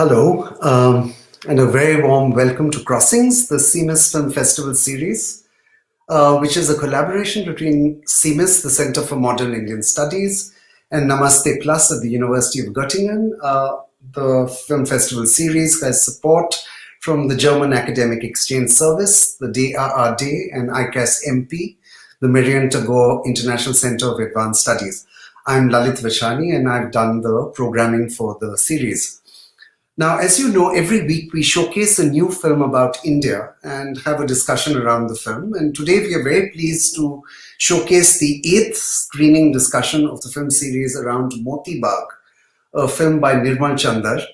Hello, and a very warm welcome to Crossings, the CMIS Film Festival series, which is a collaboration between CMIS, the Center for Modern Indian Studies, and Namaste Plus at the University of Göttingen. The film festival series has support from the German Academic Exchange Service, the DRRD, and ICAS MP, the Marian Tagore International Center of Advanced Studies. I'm Lalit Vashani, and I've done the programming for the series. Now, as you know, every week we showcase a new film about India and have a discussion around the film. And today we are very pleased to showcase the eighth screening discussion of the film series around Moti Bagh, a film by Nirmal Chandar.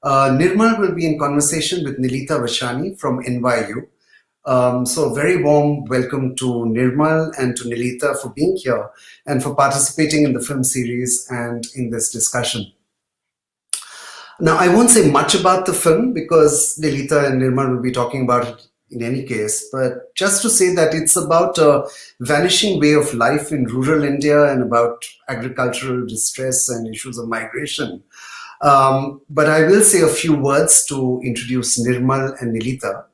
Nirmal will be in conversation with Nilita Vashani from NYU. So a very warm welcome to Nirmal and to Nilita for being here and for participating in the film series and in this discussion. Now, I won't say much about the film because Lilita and Nirmal will be talking about it in any case, but just to say that it's about a vanishing way of life in rural India and about agricultural distress and issues of migration. But I will say a few words to introduce Nirmal and Nilita.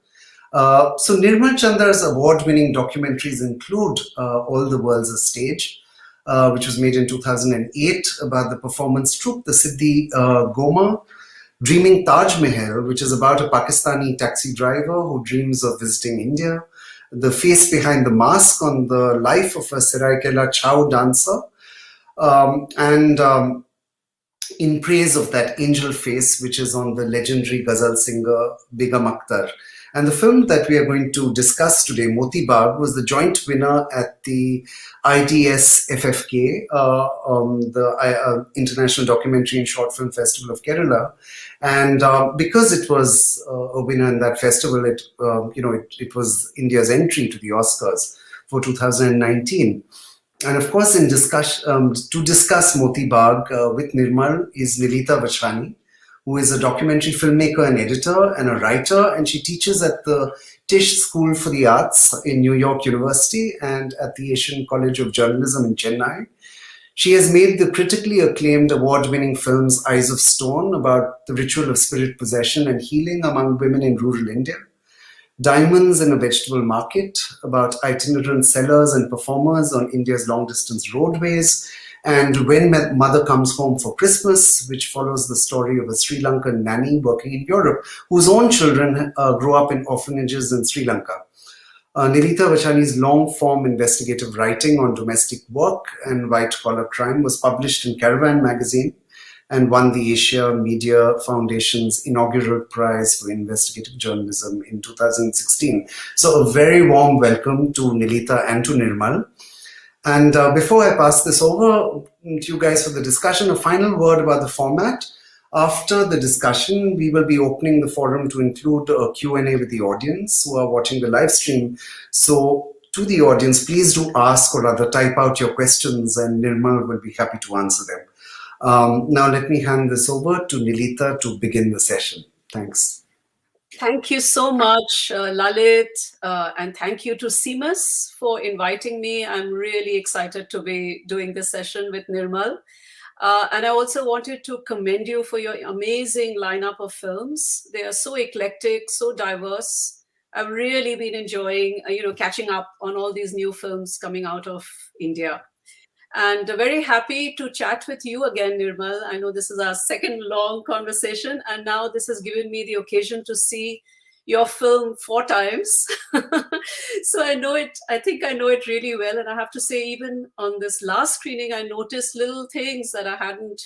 So Nirmal Chandar's award-winning documentaries include All the World's a Stage, which was made in 2008 about the performance troupe, the Siddhi Goma, Dreaming Taj Mahal, which is about a Pakistani taxi driver who dreams of visiting India, The Face Behind the Mask on the life of a Seraikela Chow dancer, and In Praise of That Angel Face, which is on the legendary ghazal singer Begum Akhtar. And the film that we are going to discuss today, Moti Bagh, was the joint winner at the IDS FFK, the International Documentary and Short Film Festival of Kerala. And because it was a winner in that festival, it was India's entry to the Oscars for 2019. And of course, to discuss Moti Bagh with Nirmal is Nilita Vashani, who is a documentary filmmaker and editor and a writer, and she teaches at the Tisch School for the Arts in New York University and at the Asian College of Journalism in Chennai. She has made the critically acclaimed award-winning films Eyes of Stone about the ritual of spirit possession and healing among women in rural India, Diamonds in a Vegetable Market about itinerant sellers and performers on India's long-distance roadways, and When Mother Comes Home for Christmas, which follows the story of a Sri Lankan nanny working in Europe, whose own children grew up in orphanages in Sri Lanka. Nilita Vashani's long-form investigative writing on domestic work and white-collar crime was published in Caravan magazine and won the Asia Media Foundation's inaugural prize for investigative journalism in 2016. So a very warm welcome to Nilita and to Nirmal. And before I pass this over to you guys for the discussion, a final word about the format. After the discussion, we will be opening the forum to include a Q&A with the audience who are watching the live stream. So to the audience, please do ask or rather type out your questions and Nirmal will be happy to answer them. Now let me hand this over to Nilita to begin the session. Thanks. Thank you so much, Lalit, and thank you to CMIS for inviting me. I'm really excited to be doing this session with Nirmal. And I also wanted to commend you for your amazing lineup of films. They are so eclectic, so diverse. I've really been enjoying, catching up on all these new films coming out of India. And very happy to chat with you again, Nirmal. I know this is our second long conversation, and now this has given me the occasion to see your film 4 times. So I think I know it really well. And I have to say, even on this last screening, I noticed little things that I hadn't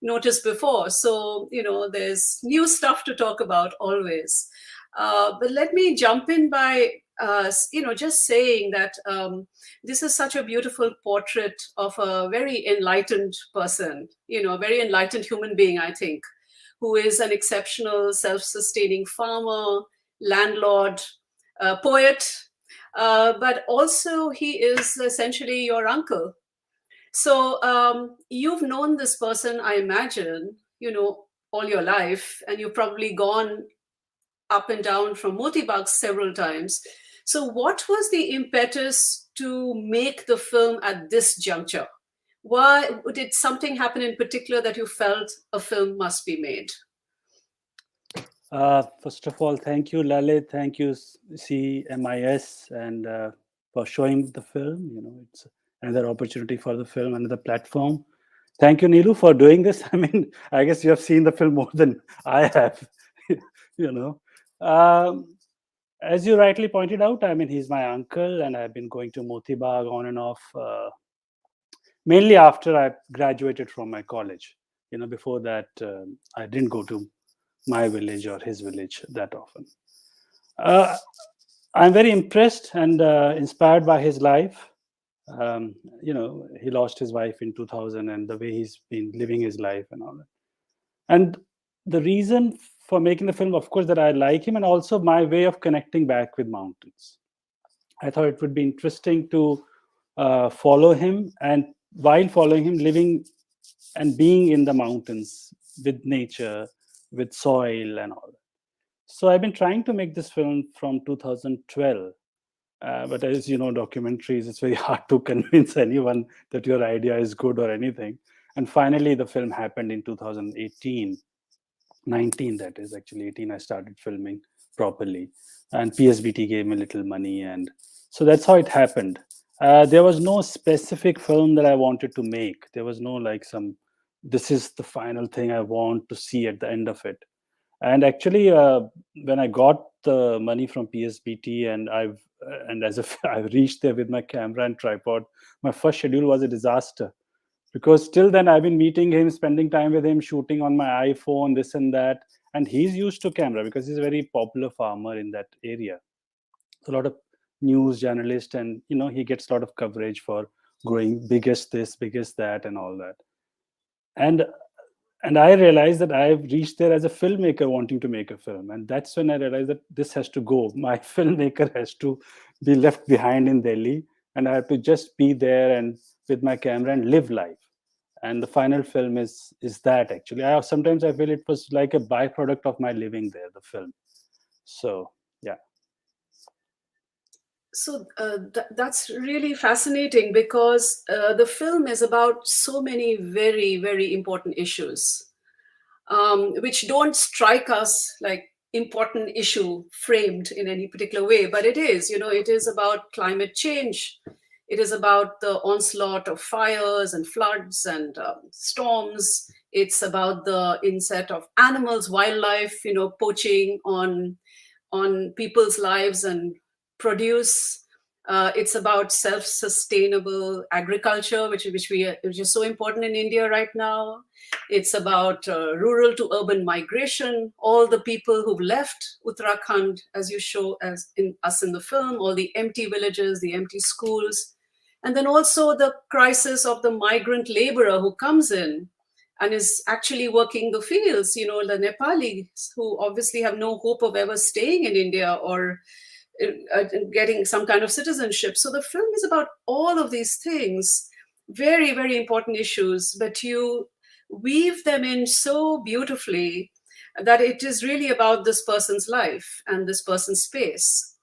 noticed before. So, there's new stuff to talk about always. But let me jump in by just saying that this is such a beautiful portrait of a very enlightened person, a very enlightened human being, I think, who is an exceptional self-sustaining farmer, landlord, poet, but also he is essentially your uncle. So you've known this person, I imagine, all your life, and you've probably gone up and down from Moti Bagh several times. So what was the impetus to make the film at this juncture? Why did something happen in particular that you felt a film must be made? First of all, thank you, Lalit. Thank you, CMIS, and for showing the film. It's another opportunity for the film, another platform. Thank you, Neelu, for doing this. I mean, I guess you have seen the film more than I have. you know, um, as you rightly pointed out, I mean, he's my uncle, and I've been going to Moti Bagh on and off, mainly after I graduated from my college. Before that, I didn't go to my village or his village that often. Uh, I'm very impressed and inspired by his life. He lost his wife in 2000, and the way he's been living his life and all that. And the reason for making the film, of course, that I like him, and also my way of connecting back with mountains. I thought it would be interesting to follow him, and while following him, living and being in the mountains with nature, with soil and all. So I've been trying to make this film from 2012. But as you know, documentaries, it's very hard to convince anyone that your idea is good or anything. And finally, the film happened in 2018, 19, that is actually 18, I started filming properly. And PSBT gave me a little money. And so that's how it happened. There was no specific film that I wanted to make. There was no like this is the final thing I want to see at the end of it. And actually, when I got the money from PSBT, and as if I reached there with my camera and tripod, my first schedule was a disaster, because till then I've been meeting him, spending time with him, shooting on my iPhone, this and that, and he's used to camera because he's a very popular farmer in that area. So a lot of news journalist, and he gets a lot of coverage for growing biggest this, biggest that, and all that. And I realized that I've reached there as a filmmaker wanting to make a film. And that's when I realized that this has to go. My filmmaker has to be left behind in Delhi, and I have to just be there and with my camera and live life. And the final film is that actually. Sometimes I feel it was like a byproduct of my living there, the film. So, yeah. So that's really fascinating, because the film is about so many very, very important issues, which don't strike us like important issue framed in any particular way, but it is about climate change. It is about the onslaught of fires and floods and storms. It's about the inset of animals, wildlife, poaching on people's lives and produce. It's about self-sustainable agriculture, which is so important in India right now. It's about rural to urban migration. All the people who've left Uttarakhand, as you show us in the film, all the empty villages, the empty schools, and then also the crisis of the migrant laborer who comes in and is actually working the fields, the Nepalis who obviously have no hope of ever staying in India or getting some kind of citizenship. So the film is about all of these things, very, very important issues, but you weave them in so beautifully that it is really about this person's life and this person's space.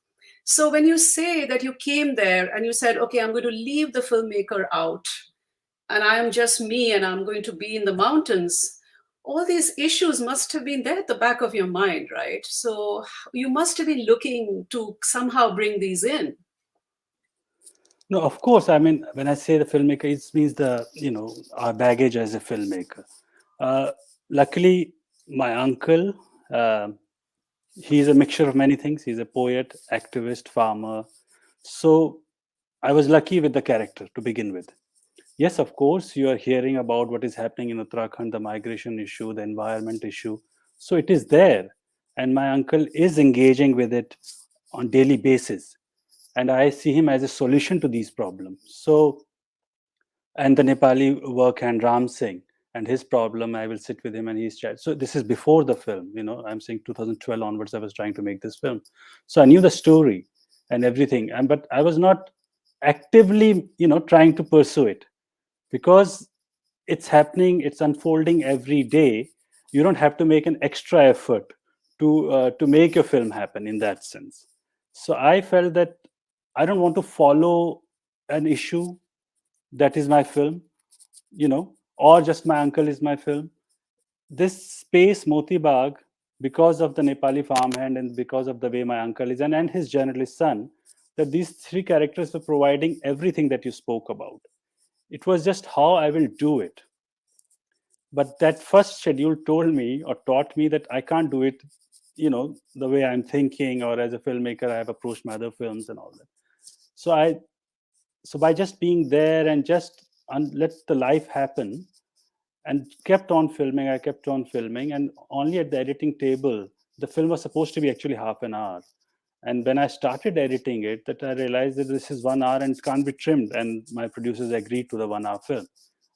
So when you say that you came there and you said, okay, I'm going to leave the filmmaker out and I am just me and I'm going to be in the mountains, all these issues must have been there at the back of your mind, right? So you must have been looking to somehow bring these in. No, of course. I mean, when I say the filmmaker, it means our baggage as a filmmaker. Luckily, my uncle, he's a mixture of many things. He's a poet, activist, farmer. So I was lucky with the character to begin with. Yes, of course, you are hearing about what is happening in Uttarakhand, the migration issue, the environment issue. So it is there. And my uncle is engaging with it on daily basis. And I see him as a solution to these problems. So, and the Nepali work hand Ram Singh and his problem, I will sit with him and he's chat. So this is before the film, I'm saying 2012 onwards, I was trying to make this film. So I knew the story and everything, but I was not actively, trying to pursue it, because it's happening, it's unfolding every day. You don't have to make an extra effort to make your film happen in that sense. So I felt that I don't want to follow an issue that is my film, or just my uncle is my film. This space, Moti Bagh, because of the Nepali farmhand and because of the way my uncle is and his journalist son, that these three characters were providing everything that you spoke about. It was just how I will do it. But that first schedule told me or taught me that I can't do it, the way I'm thinking, or as a filmmaker, I have approached my other films and all that. So by just being there and just let the life happen, and kept on filming, I kept on filming, and only at the editing table, the film was supposed to be actually half an hour. And when I started editing it, that I realized that this is 1 hour and it can't be trimmed. And my producers agreed to the 1 hour film,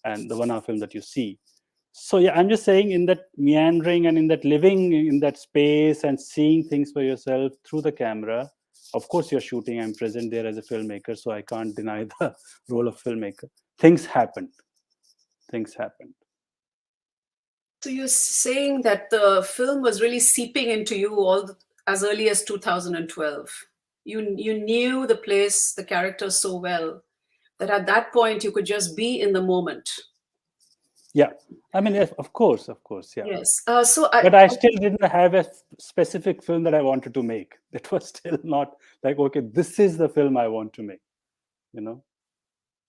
and the 1 hour film that you see. So yeah, I'm just saying, in that meandering and in that living in that space and seeing things for yourself through the camera. Of course, you're shooting. I'm present there as a filmmaker, so I can't deny the role of filmmaker. Things happened. So you're saying that the film was really seeping into you as early as 2012. You knew the place, the characters so well that at that point you could just be in the moment. Yeah, I mean, of course, yeah. Yes. But I still didn't have a specific film that I wanted to make. It was still not like, okay, this is the film I want to make.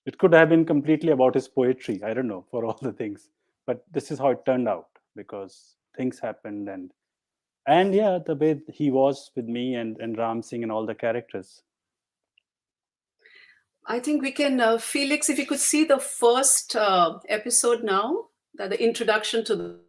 It could have been completely about his poetry. I don't know, for all the things. But this is how it turned out, because things happened, and yeah, the way he was with me and Ram Singh and all the characters. I think we can, Felix, if you could see the first episode now, that the introduction to the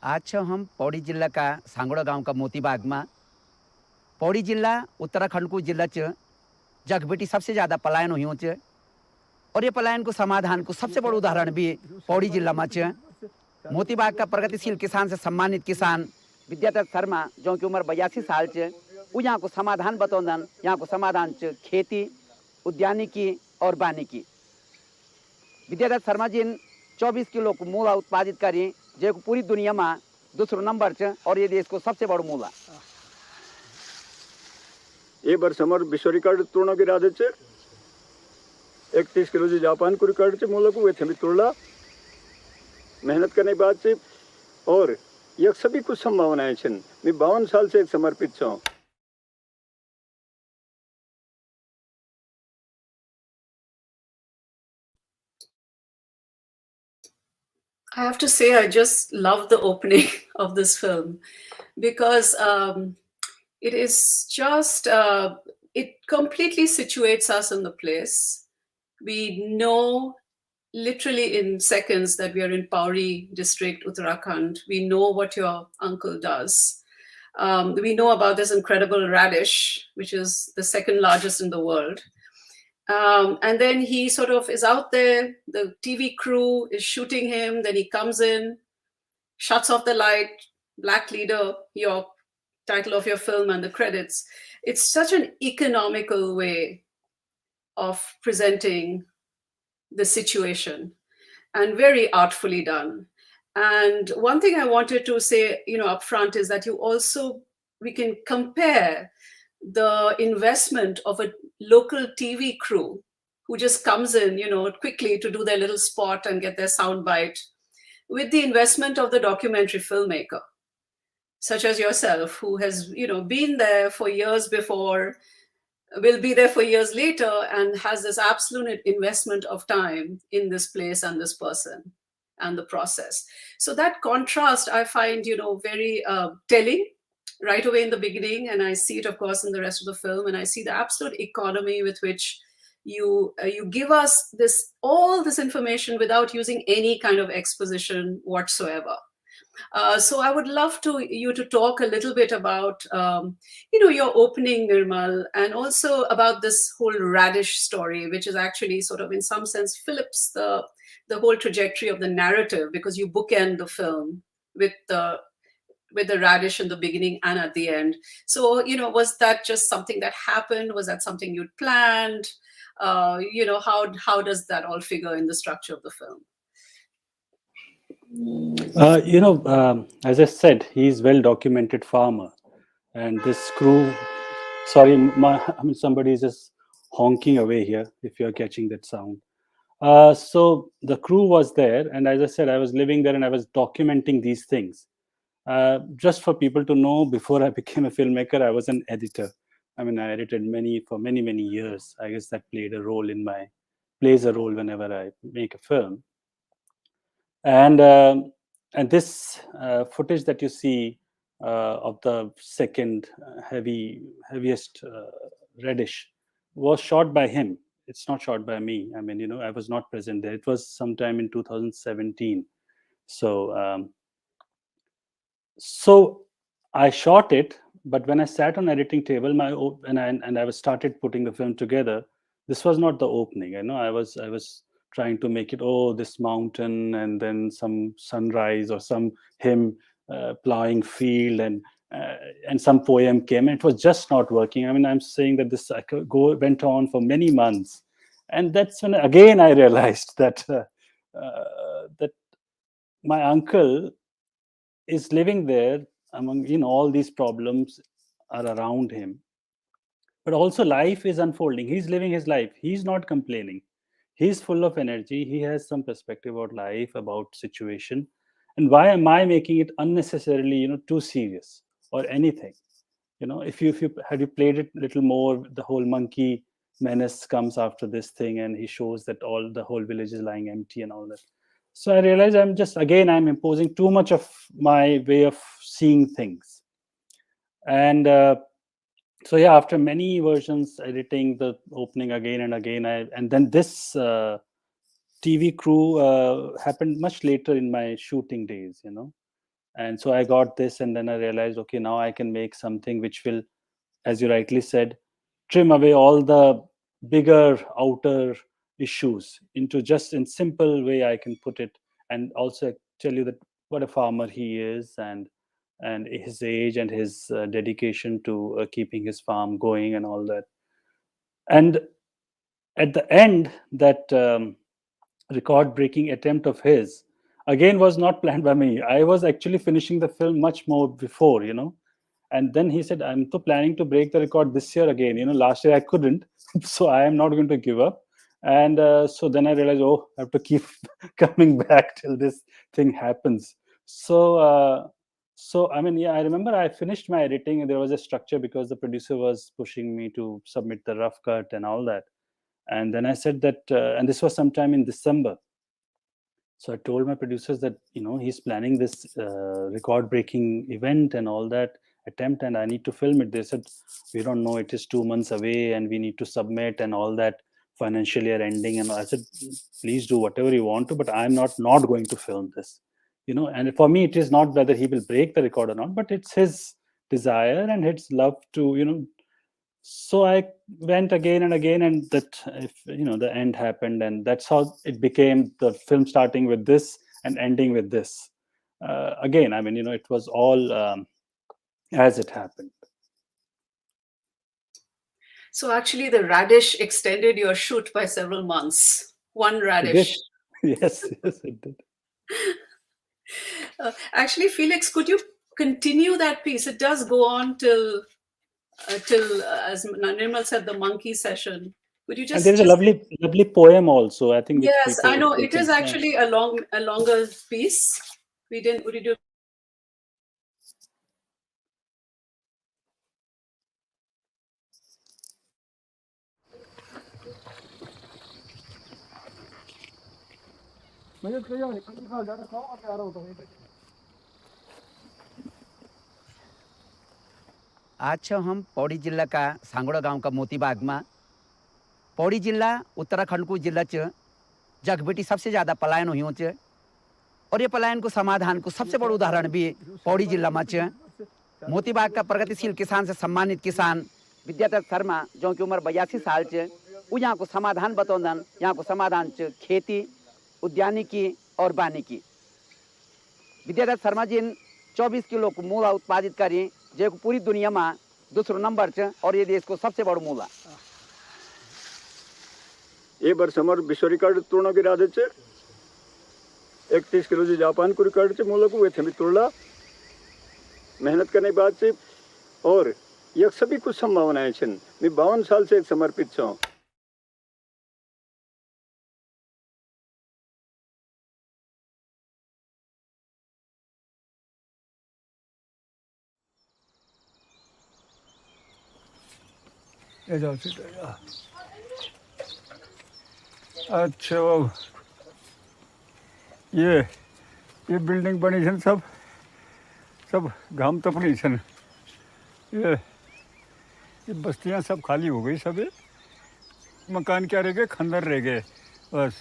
आज छ हम पौड़ी जिल्ला का सांगोड़ा गांव का मोती बाग में। पौड़ी जिला उत्तराखंड को जिला च जगबेटी सबसे ज्यादा पलायन हुई च, और ये पलायन को समाधान को सबसे बड़ा उदाहरण भी पौड़ी जिला में च। मोती बाग का प्रगतिशील किसान से सम्मानित किसान विद्यादत्त शर्मा, जो की उम्र 82 साल च, वो यहाँ को समाधान बतौंदन। यहाँ को समाधान च खेती, उद्यानिकी और वानिकी। विद्यादत्त शर्मा जी 24 किलो को मूला उत्पादित करी, जो पूरी दुनिया में दूसरो नंबर च, और ये देश को सबसे बड़ा मूला। ये वर्ष हमारे विश्व रिकॉर्ड तोड़ने के इरादे च 31 किलो जो जापान को रिकॉर्ड च मूला को वे थे भी तोड़ा मेहनत करने के बाद से, और ये सभी कुछ संभावनाएं छन। मैं 52 साल से एक समर्पित छूं। I have to say, I just love the opening of this film because it is just, it completely situates us in the place. We know literally in seconds that we are in Pauri district, Uttarakhand. We know what your uncle does. We know about this incredible radish, which is the second largest in the world. And then he sort of is out there, the TV crew is shooting him, then he comes in, shuts off the light, Black Leader, your title of your film and the credits. It's such an economical way of presenting the situation and very artfully done. And one thing I wanted to say, up front is that we can compare the investment of a local TV crew who just comes in, quickly to do their little spot and get their sound bite, with the investment of the documentary filmmaker, such as yourself, who has, been there for years before, will be there for years later, and has this absolute investment of time in this place and this person and the process. So that contrast I find, very telling right away in the beginning, and I see it, of course, in the rest of the film, and I see the absolute economy with which you give us all this information without using any kind of exposition whatsoever. So I would love you to talk a little bit about, your opening, Nirmal, and also about this whole radish story, which is actually sort of, in some sense, flips the whole trajectory of the narrative, because you bookend the film with the radish in the beginning and at the end. So, was that just something that happened? Was that something you'd planned? How does that all figure in the structure of the film? As I said, he's well-documented farmer, and this crew. Sorry, somebody is just honking away here. If you're catching that sound. So the crew was there, and as I said, I was living there and I was documenting these things. Just for people to know, before I became a filmmaker, I was an editor. I mean, I edited for many years. I guess that plays a role whenever I make a film. And this footage that you see of the second heaviest reddish was shot by him. It's not shot by me. I mean, I was not present there. It was sometime in 2017. So I shot it, but when I sat on editing table, and I was started putting the film together, this was not the opening. I was trying to make it, this mountain and then some sunrise or some him plowing field and some poem came. And it was just not working. I mean, I'm saying that this went on for many months, and that's when again I realized that that my uncle is living there among all these problems are around him, but also life is unfolding. He's living his life, he's not complaining, he's full of energy, he has some perspective about life, about situation. And why am I making it unnecessarily too serious or anything? If you had you played it a little more, the whole monkey menace comes after this thing, and he shows that the whole village is lying empty and all that. So I realized I'm imposing too much of my way of seeing things. And so yeah, after many versions, editing the opening again and again, and then this TV crew happened much later in my shooting days, and so I got this, and then I realized, okay, now I can make something which will, as you rightly said, trim away all the bigger outer issues into just in simple way I can put it, and also tell you that what a farmer he is, and his age and his dedication to keeping his farm going and all that. And at the end, that record breaking attempt of his again was not planned by me. I was actually finishing the film much more before, and then he said, I'm planning to break the record this year again. Last year I couldn't, so I am not going to give up. And so then I realized, I have to keep coming back till this thing happens. So I mean, yeah, I remember I finished my editing and there was a structure because the producer was pushing me to submit the rough cut and all that. And then I said that, and this was sometime in December. So I told my producers that, he's planning this record-breaking event and all that attempt, and I need to film it. They said, we don't know, it is 2 months away and we need to submit and all that, financial year ending. And I said, please do whatever you want to, but I'm not going to film this. And for me, it is not whether he will break the record or not, but it's his desire and his love to, so I went again and again, and that the end happened, and that's how it became the film, starting with this and ending with this. Again, I mean, it was all as it happened. So actually, the radish extended your shoot by several months. One radish. Yes, it did. Actually, Felix, could you continue that piece? It does go on till as Nirmal said, the monkey session. Would you just? And there is a lovely poem also, I think. Yes, I know. It is actually a longer piece. Would you do? आज छौँ हम पौड़ी जिल्ला का सांगोड़ा गांव का मोती बाग में। पौड़ी जिला उत्तराखंड को जिला च जगबेटी सबसे ज़्यादा पलायन हुई च, और ये पलायन को समाधान को सबसे बड़ा उदाहरण भी पौड़ी जिला में च। मोती बाग का प्रगतिशील किसान से सम्मानित किसान विद्यादत्त शर्मा, जो की उम्र 82 साल च, वो यहाँ को समाधान बतौंदन। यहाँ को समाधान च खेती, उद्यानिकी और वानिकी। विद्यादत्त शर्मा जी 24 किलो को मूला उत्पादित करें, जो पूरी दुनिया में दूसरा नंबर च, और ये देश को सबसे बड़ा मूला। ये वर्ष हमारे विश्व रिकॉर्ड तोड़ने के इरादे से 31 किलोची जापान को रिकॉर्ड चे मुलं को थे तोड़ला मेहनत करने के बाद से और ये सभी कुछ संभावनाएं छन मैं 52 साल से एक समर्पित छूं अच्छा ये बिल्डिंग बनी छन सब घाम तपनी छन ये बस्तियां सब खाली हो गई सब मकान क्या रह गए खंडर रह गए बस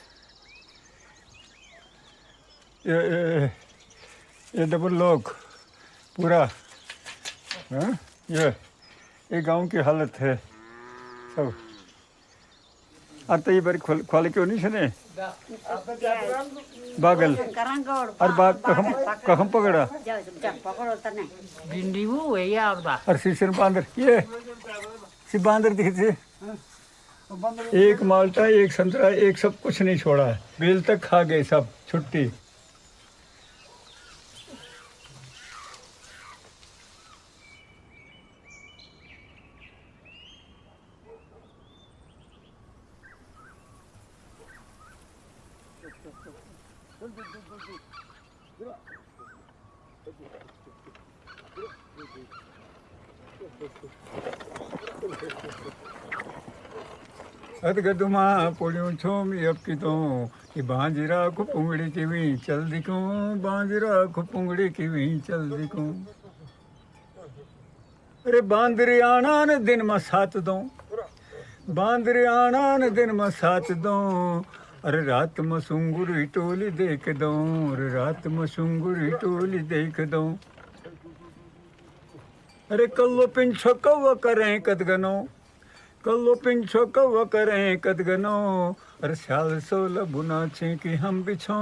ये डबल लॉक पूरा हाँ ये गांव की हालत है सब आता ये बारी खोल क्यों नहीं छने बागल और बाग कहम पकड़ा और शीशन बांदर ये सी बांदर दिखे एक माल्टा एक संतरा एक सब कुछ नहीं छोड़ा है बेल तक खा गए सब छुट्टी अदगदुमा पोलियों छोम यपकी तो ये बांजरा को पुंगड़ी की भी चल दिखो बांजरा को पुंगड़ी की भी चल दिखो अरे बांदरी आना न दिन में साथ दो बांदरी आना न दिन में साथ दो अरे रात में सुंगुरी टोली देख दो अरे रात में सुंगुरी टोली देख दो अरे कल्लो पिंछो कव्वा करें कदगनो कल्लो पिंछो कव्वा करें कदगनो अरे स्याल सोल बुना छे कि हम बिछो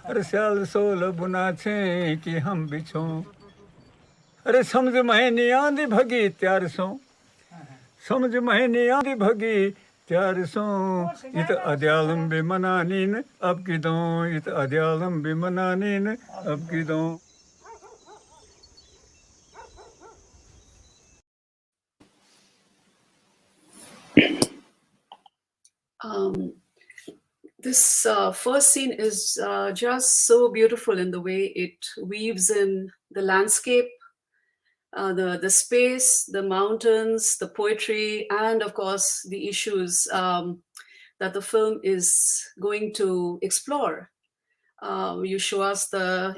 अरे स्याल सोल बुना छे कि हम बिछो अरे समझ महीनी आंधी भगी त्यार सो समझ महीनी आंधी भगी त्यार सो इत अदयालम भी मनानीन अब की दो इत अदयालम भी मनानीन अब की दो This first scene is just so beautiful in the way it weaves in the landscape, the space, the mountains, the poetry, and of course the issues that the film is going to explore. You show us the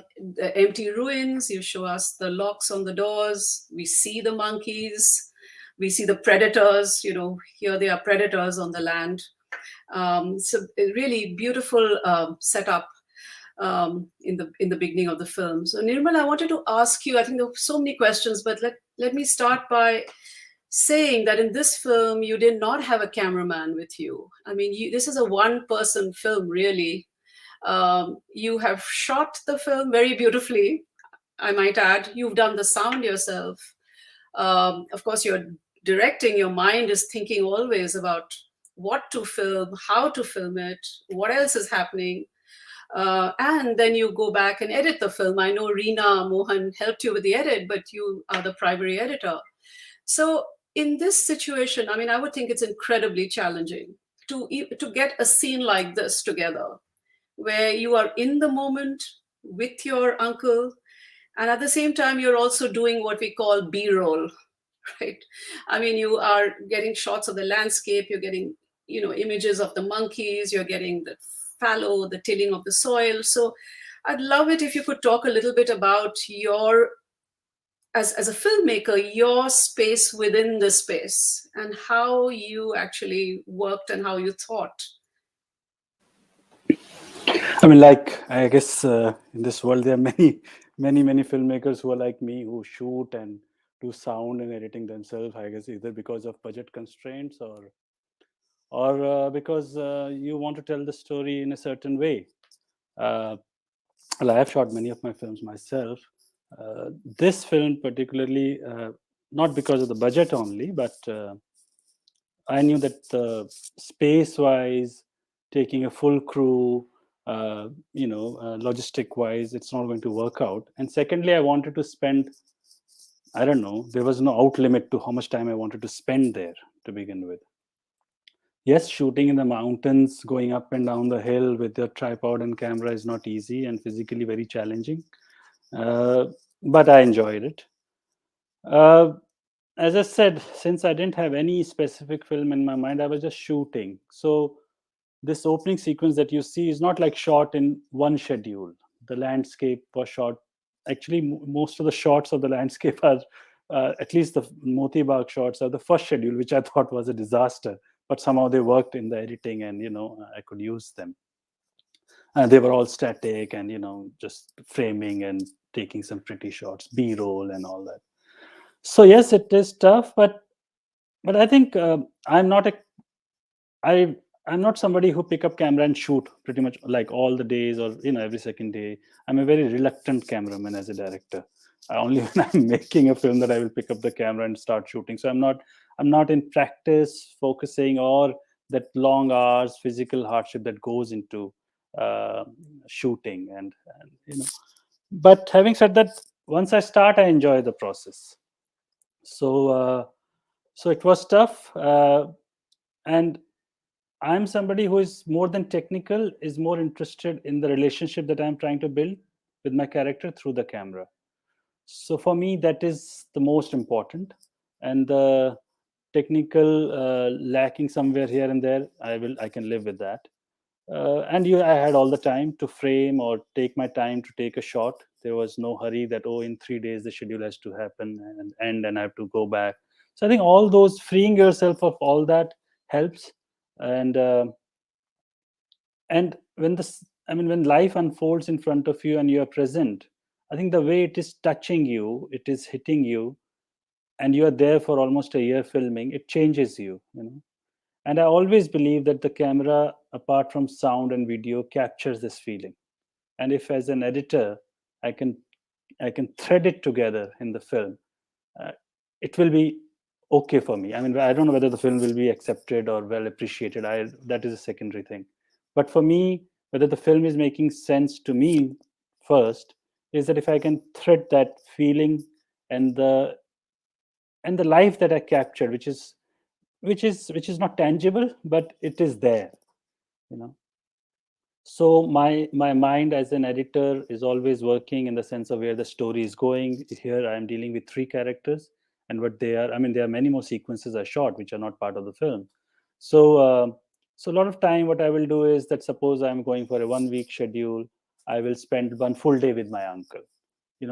empty ruins, you show us the locks on the doors, we see the monkeys, we see the predators, here they are predators on the land. So a really beautiful setup in the beginning of the film. So Nirmal, I wanted to ask you, I think there were so many questions, but let me start by saying that in this film, you did not have a cameraman with you. I mean, this is a one-person film, really. You have shot the film very beautifully, I might add. You've done the sound yourself. Of course, you're directing. Your mind is thinking always about what to film, how to film it, what else is happening. And then you go back and edit the film. I know Reena Mohan helped you with the edit, but you are the primary editor. So in this situation, I mean, I would think it's incredibly challenging to get a scene like this together, where you are in the moment with your uncle, and at the same time, you're also doing what we call B-roll, right? I mean, you are getting shots of the landscape, you're getting, images of the monkeys, you're getting the fallow, the tilling of the soil. So I'd love it if you could talk a little bit about your, as a filmmaker, your space within the space and how you actually worked and how you thought. I mean, I guess in this world, there are many filmmakers who are like me, who shoot and do sound and editing themselves, I guess, either because of budget constraints or because you want to tell the story in a certain way. Well, I have shot many of my films myself. This film particularly, not because of the budget only, but I knew that space-wise, taking a full crew, logistic wise, it's not going to work out. And secondly, I wanted to spend, I don't know, there was no out limit to how much time I wanted to spend there to begin with. Yes, shooting in the mountains, going up and down the hill with your tripod and camera is not easy and physically very challenging. But I enjoyed it. As I said, since I didn't have any specific film in my mind, I was just shooting. So this opening sequence that you see is not like shot in one schedule. The landscape was shot. Actually, most of the shots of the landscape are, at least the Moti Bagh shots, are the first schedule, which I thought was a disaster. But somehow they worked in the editing, and I could use them. They were all static, and just framing and taking some pretty shots, B-roll, and all that. So yes, it is tough, but I think I'm not somebody who pick up camera and shoot pretty much like all the days or every second day. I'm a very reluctant cameraman as a director. Only when I'm making a film that I will pick up the camera and start shooting. So I'm not in practice focusing or that long hours physical hardship that goes into shooting and But having said that, once I start, I enjoy the process. So it was tough, and I'm somebody who is more than technical, is more interested in the relationship that I'm trying to build with my character through the camera. So for me, that is the most important. And the technical lacking somewhere here and there, I can live with that. I had all the time to frame or take my time to take a shot. There was no hurry that, in 3 days the schedule has to happen and end and I have to go back. So I think all those, freeing yourself of all that helps. And when life unfolds in front of you and you are present, I think the way it is touching you, it is hitting you, and you are there for almost a year filming, it changes you. And I always believe that the camera, apart from sound and video, captures this feeling. And if, as an editor, I can thread it together in the film, it will be okay for me. I mean, I don't know whether the film will be accepted or well appreciated. That is a secondary thing. But for me, whether the film is making sense to me first is that if I can thread that feeling and the life that I captured, which is not tangible, but it is there. So my mind as an editor is always working in the sense of where the story is going. Here I am dealing with 3 characters and what they are. I mean, there are many more sequences I shot which are not part of the film. So a lot of time what I will do is that, suppose I'm going for a 1-week schedule, I will spend 1 full day with my uncle,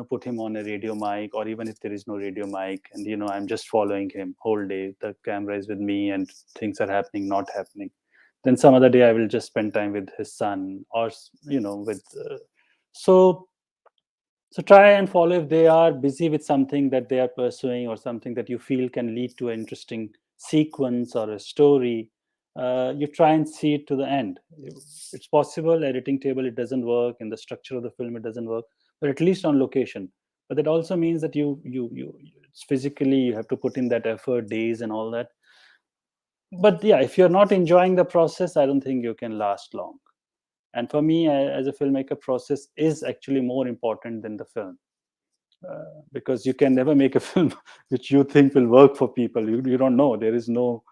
put him on a radio mic, or even if there is no radio mic, and I'm just following him whole day. The camera is with me and things are happening, not happening. Then some other day I will just spend time with his son, or with so try and follow if they are busy with something that they are pursuing, or something that you feel can lead to an interesting sequence or a story. You try and see it to the end. It's possible editing table it doesn't work, in the structure of the film it doesn't work, but at least on location. But that also means that you physically you have to put in that effort, days and all that. But yeah, if you're not enjoying the process, I don't think you can last long. And for me, as a filmmaker, process is actually more important than the film, because you can never make a film which you think will work for people. You don't know. There is no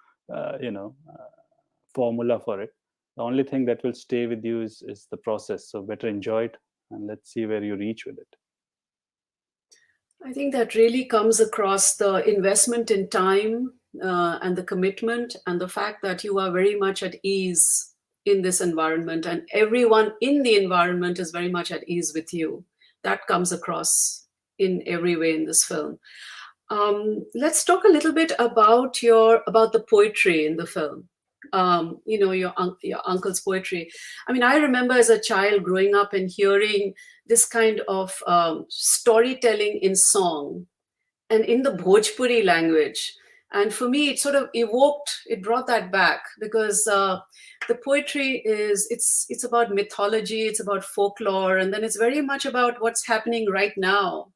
formula for it. The only thing that will stay with you is the process. So better enjoy it, and let's see where you reach with it. I think that really comes across, the investment in time and the commitment, and the fact that you are very much at ease in this environment, and everyone in the environment is very much at ease with you. That comes across in every way in this film. Let's talk a little bit about the poetry in the film. Your uncle's poetry. I mean, I remember as a child growing up and hearing this kind of storytelling in song and in the Bhojpuri language. And for me, it brought that back, because the poetry it's about mythology, it's about folklore, and then it's very much about what's happening right now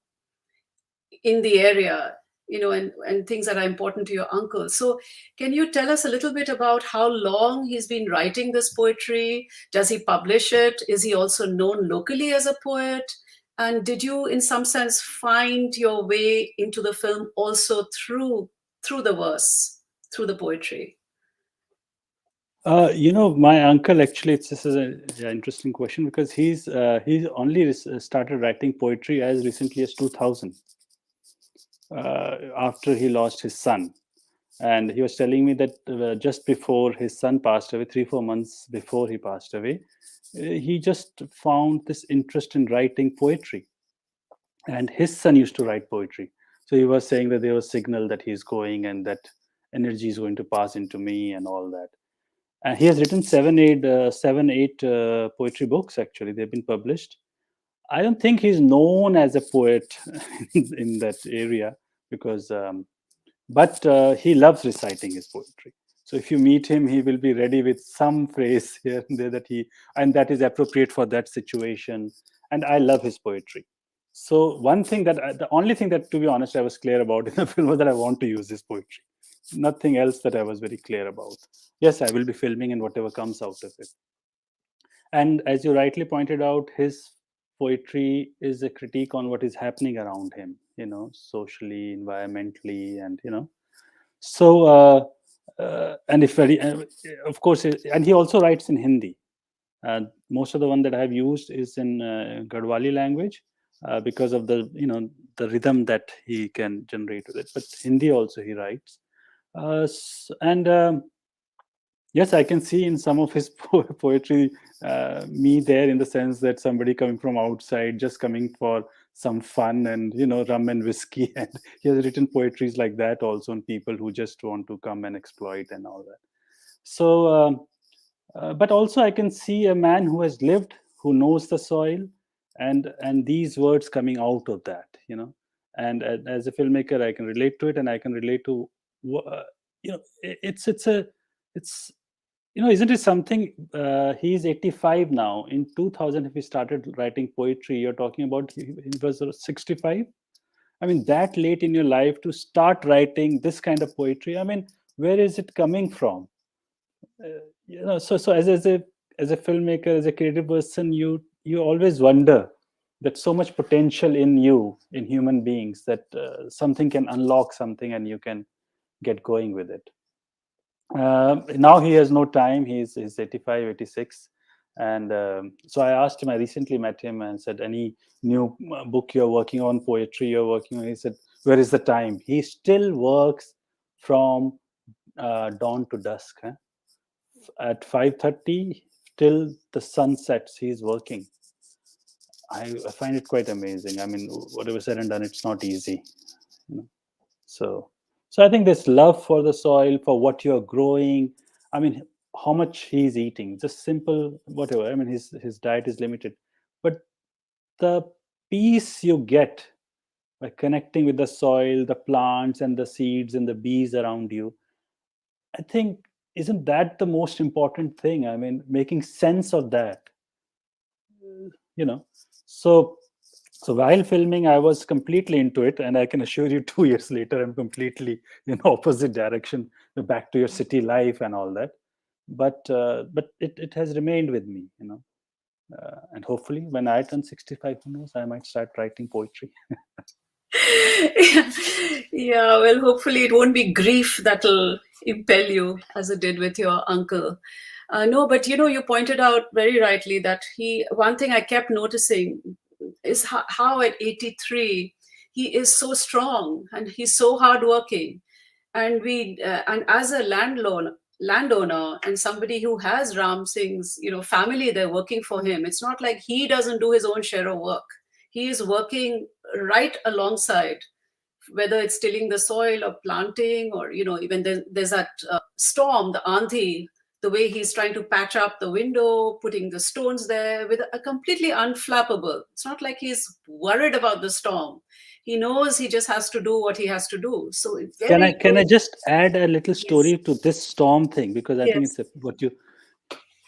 in the area. and things that are important to your uncle. So can you tell us a little bit about how long he's been writing this poetry? Does he publish it? Is he also known locally as a poet? And did you, in some sense, find your way into the film also through the verse, through the poetry? My uncle actually, this is an interesting question because he's only started writing poetry as recently as 2000, after he lost his son. And he was telling me that just before his son passed away, 3-4 months before he passed away, he just found this interest in writing poetry. And his son used to write poetry. So he was saying that there was signal that he's going and that energy is going to pass into me and all that. And he has written 7-8 poetry books, actually. They've been published. I don't think he's known as a poet in that area because, but he loves reciting his poetry. So if you meet him, he will be ready with some phrase here and there that is appropriate for that situation. And I love his poetry. So the only thing that, to be honest, I was clear about in the film was that I want to use his poetry. Nothing else that I was very clear about. Yes, I will be filming and whatever comes out of it. And as you rightly pointed out, his poetry is a critique on what is happening around him, socially, environmentally, and, So, and of course, and he also writes in Hindi. Most of the one that I've used is in Garhwali language because of the rhythm that he can generate with it. But Hindi also he writes, yes, I can see in some of his poetry me there, in the sense that somebody coming from outside, just coming for some fun and rum and whiskey, and he has written poetries like that also on people who just want to come and exploit and all that. So but also I can see a man who has lived, who knows the soil, and these words coming out of that, and as a filmmaker I can relate to it, and I can relate to it's isn't it something? He's 85 now. In 2000, if he started writing poetry, you're talking about he was 65. I mean, that late in your life to start writing this kind of poetry. I mean, where is it coming from? So as a filmmaker, as a creative person, you always wonder that so much potential in you, in human beings, that something can unlock something and you can get going with it. Now he has no time. He's 85, 86. And so I asked him, I recently met him and said, any new book you're working on, poetry you're working on? He said, where is the time? He still works from dawn to dusk. At 5:30 till the sun sets, he's working. I find it quite amazing. I mean, whatever said and done, it's not easy. So I think this love for the soil, for what you're growing, I mean, how much he's eating, just simple, whatever. I mean, his diet is limited, but the peace you get by connecting with the soil, the plants and the seeds and the bees around you, I think, isn't that the most important thing? I mean, making sense of that, So while filming, I was completely into it, and I can assure you, 2 years later, I'm completely in opposite direction, back to your city life and all that. But it has remained with me, and hopefully, when I turn 65, who knows, I might start writing poetry. Yeah, well, hopefully it won't be grief that'll impel you as it did with your uncle. No, but you pointed out very rightly that one thing I kept noticing is how at 83 he is so strong and he's so hardworking, and and as a landowner and somebody who has Ram Singh's family there working for him, it's not like he doesn't do his own share of work. He is working right alongside, whether it's tilling the soil or planting, or even there's that storm, the Andhi, the way he's trying to patch up the window, putting the stones there with a completely unflappable. It's not like he's worried about the storm. He knows he just has to do what he has to do. So it's very Can I just add a little story to this storm thing, because I think it's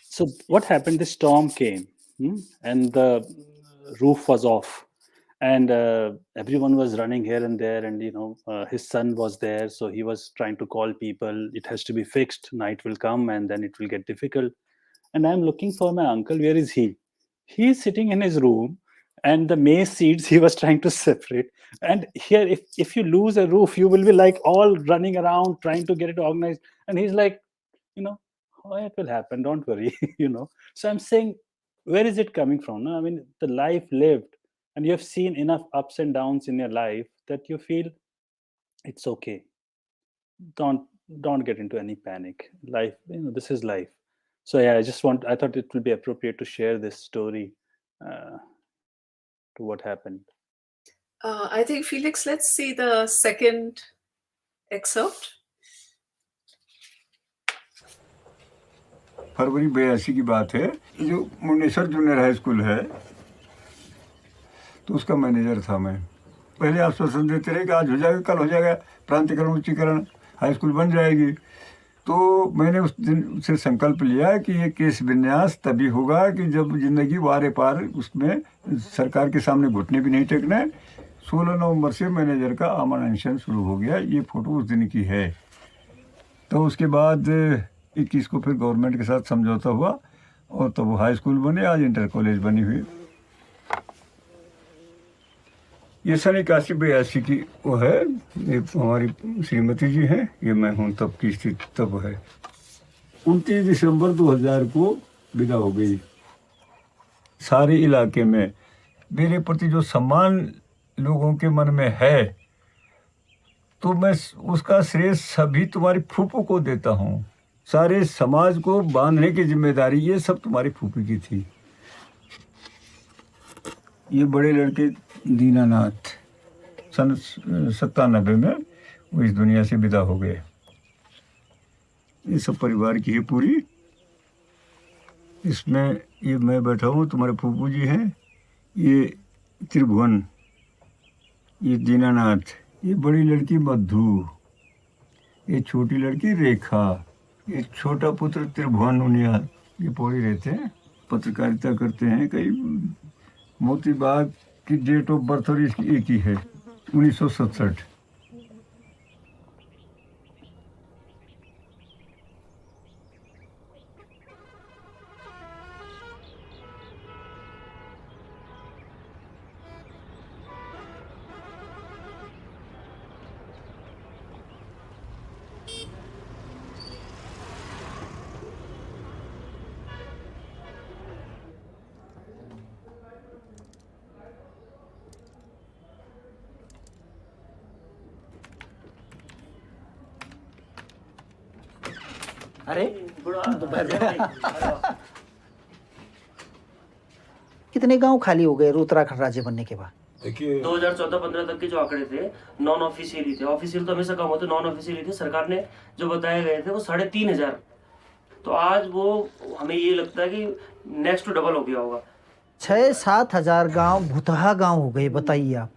So what happened? The storm came, and the roof was off, and everyone was running here and there, and his son was there, so he was trying to call people. It has to be fixed. Night will come, and then it will get difficult. And I'm looking for my uncle. Where is he? He's sitting in his room, and the maize seeds he was trying to separate. And here, if you lose a roof, you will be like all running around trying to get it organized. And he's like, oh, it will happen. Don't worry. So I'm saying, where is it coming from? No? I mean, the life lived, and you have seen enough ups and downs in your life that you feel it's okay. Don't get into any panic. Life, this is life. So yeah, I thought it will be appropriate to share this story to what happened. I think, Felix, let's see the second excerpt. फरवरी 82 की बात है। जो Muneshwar junior high school है, तो उसका manager था मैं। पहले आश्वासन देते रहे कि आज हो जाएगा, कल हो जाएगा, प्रांतीकरण उच्चीकरण हाई स्कूल बन जाएगी। तो मैंने उस दिन से संकल्प लिया कि ये केस विन्यास तभी होगा कि जब जिंदगी वारे पार, उसमें सरकार के सामने घुटने भी नहीं टेकना। 16 नवंबर से मैनेजर का आमंत्रण शुरू हो गया। ये फोटो उस दिन की है। तो उसके बाद 21 को फिर गवर्नमेंट के साथ समझौता हुआ, और तब वो हाई स्कूल बने, आज इंटर कॉलेज बनी हुई। ये सन 81-82 की वो है। ये हमारी श्रीमती जी हैं, ये मैं हूँ। तब की स्थिति तब है। 29 दिसंबर 2000 को विदा हो गई। सारे इलाके में मेरे प्रति जो सम्मान लोगों के मन में है, तो मैं उसका श्रेय सभी तुम्हारी फूफू को देता हूँ। सारे समाज को बांधने की जिम्मेदारी ये सब तुम्हारी फूफी की थी। ये बड़े लड़के दीनानाथ सन 97 में वो इस दुनिया से विदा हो गए। ये सब परिवार की है पूरी। इसमें ये मैं बैठा हूँ, तुम्हारे फूफू जी हैं, ये त्रिभुवन, ये दीनानाथ, ये बड़ी लड़की मधु, ये छोटी लड़की रेखा, ये छोटा पुत्र त्रिभुवन उनियाल। ये पौड़ी रहते हैं, पत्रकारिता करते हैं। कई मोती बाग की डेट ऑफ बर्थ और इसकी एक ही है, 1967। अरे कितने गांव खाली हो गए उत्तराखंड राज्य बनने के बाद? देखिए 2014-15 तक के जो आंकड़े थे नॉन ऑफिशियली थे। ऑफिशियल तो हमेशा कम होते, नॉन ऑफिशियली थे। सरकार ने जो बताए गए थे वो 3,500। तो आज वो हमें ये लगता है कि नेक्स्ट टू डबल हो गया होगा। 6-7 हजार गांव भुतहा गांव हो गए। बताइए आप,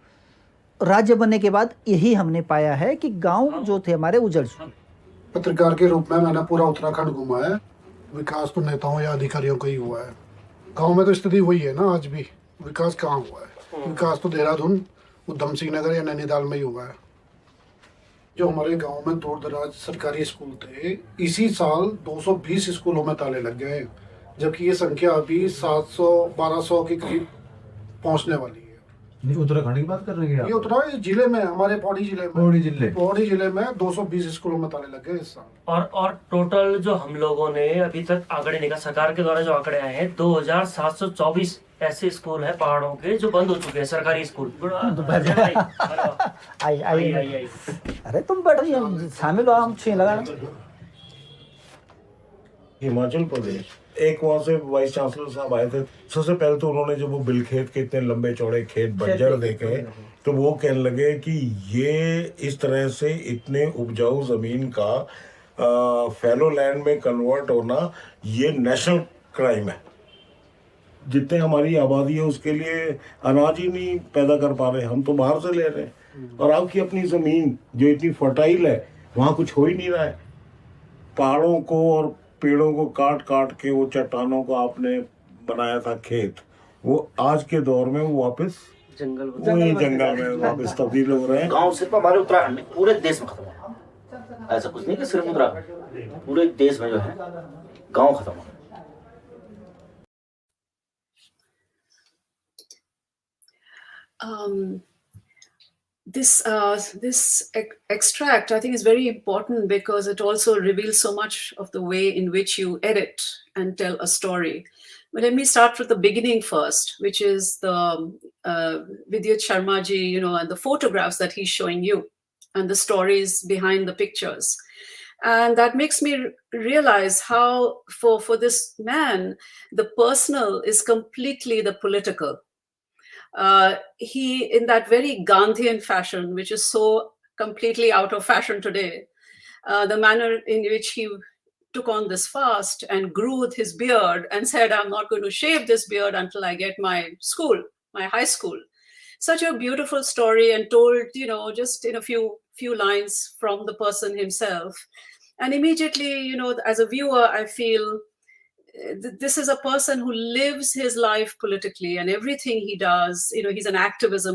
राज्य बनने के बाद यही हमने पाया है कि गांव जो थे हमारे उजड़ चुके। पत्रकार के रूप में मैंने पूरा उत्तराखंड घुमा है। विकास तो नेताओं या अधिकारियों का ही हुआ है। गांव में तो स्थिति वही है ना, आज भी विकास कहाँ हुआ है? विकास तो देहरादून, उधम सिंह नगर या नैनीताल में ही हुआ है। जो हमारे गांव में दूर दराज सरकारी स्कूल थे, इसी साल 220 स्कूलों में ताले लग गए, जबकि ये संख्या अभी 700-1200 के करीब पहुंचने वाली है। उत्तराखंड की बात कर रहे हैं? ये उत्तराखंड जिले में, हमारे पौड़ी जिले में 220 स्कूलों में ताले लग गए इस साल। और टोटल जो हम लोगों ने अभी तक आंकड़े निकाल, सरकार के द्वारा जो आंकड़े आए हैं, 2724 ऐसे स्कूल हैं पहाड़ों के जो बंद हो चुके हैं, सरकारी स्कूल। आई। अरे तुम बैठो, शामिल हो, हम छह लगा। हिमाचल प्रदेश, एक वहाँ से वाइस चांसलर साहब आए थे। सबसे पहले तो उन्होंने जब वो बिलखेत के इतने लंबे चौड़े खेत बंजर देखे, तो वो कहने लगे कि ये इस तरह से इतने उपजाऊ जमीन का फैलो लैंड में कन्वर्ट होना, ये नेशनल क्राइम है। जितने हमारी आबादी है उसके लिए अनाज ही नहीं पैदा कर पा रहे, हम तो बाहर से ले रहे हैं। और आपकी अपनी ज़मीन जो इतनी फर्टाइल है, वहाँ कुछ हो ही नहीं रहा है। पहाड़ों को और पेड़ों को काट काट के वो चट्टानों को आपने बनाया था खेत, वो आज के दौर में वो वापस वही जंगल में वापस तब्दील हो रहे हैं। गांव सिर्फ हमारे उत्तराखंड में, पूरे देश में खत्म हो रहा है। ऐसा कुछ नहीं कि सिर्फ उत्तराखंड, पूरे देश में जो है गांव खत्म हो रहा है। This extract, I think, is very important because it also reveals so much of the way in which you edit and tell a story. But let me start with the beginning first, which is the Vidyadutt Sharma ji, and the photographs that he's showing you and the stories behind the pictures. And that makes me realize how, for this man, the personal is completely the political. He, in that very Gandhian fashion, which is so completely out of fashion today, the manner in which he took on this fast and grew his beard and said, I'm not going to shave this beard until I get my high school. Such a beautiful story, and told, just in a few lines from the person himself. And immediately, as a viewer, I feel this is a person who lives his life politically, and everything he does, he's an activist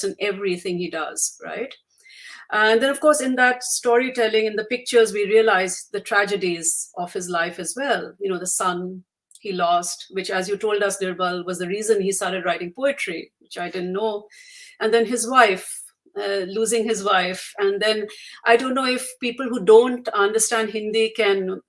in everything he does, right? And then, of course, in that storytelling, in the pictures, we realize the tragedies of his life as well. The son he lost, which, as you told us, Nirbal, was the reason he started writing poetry, which I didn't know. And then his wife, losing his wife. And then I don't know if people who don't understand Hindi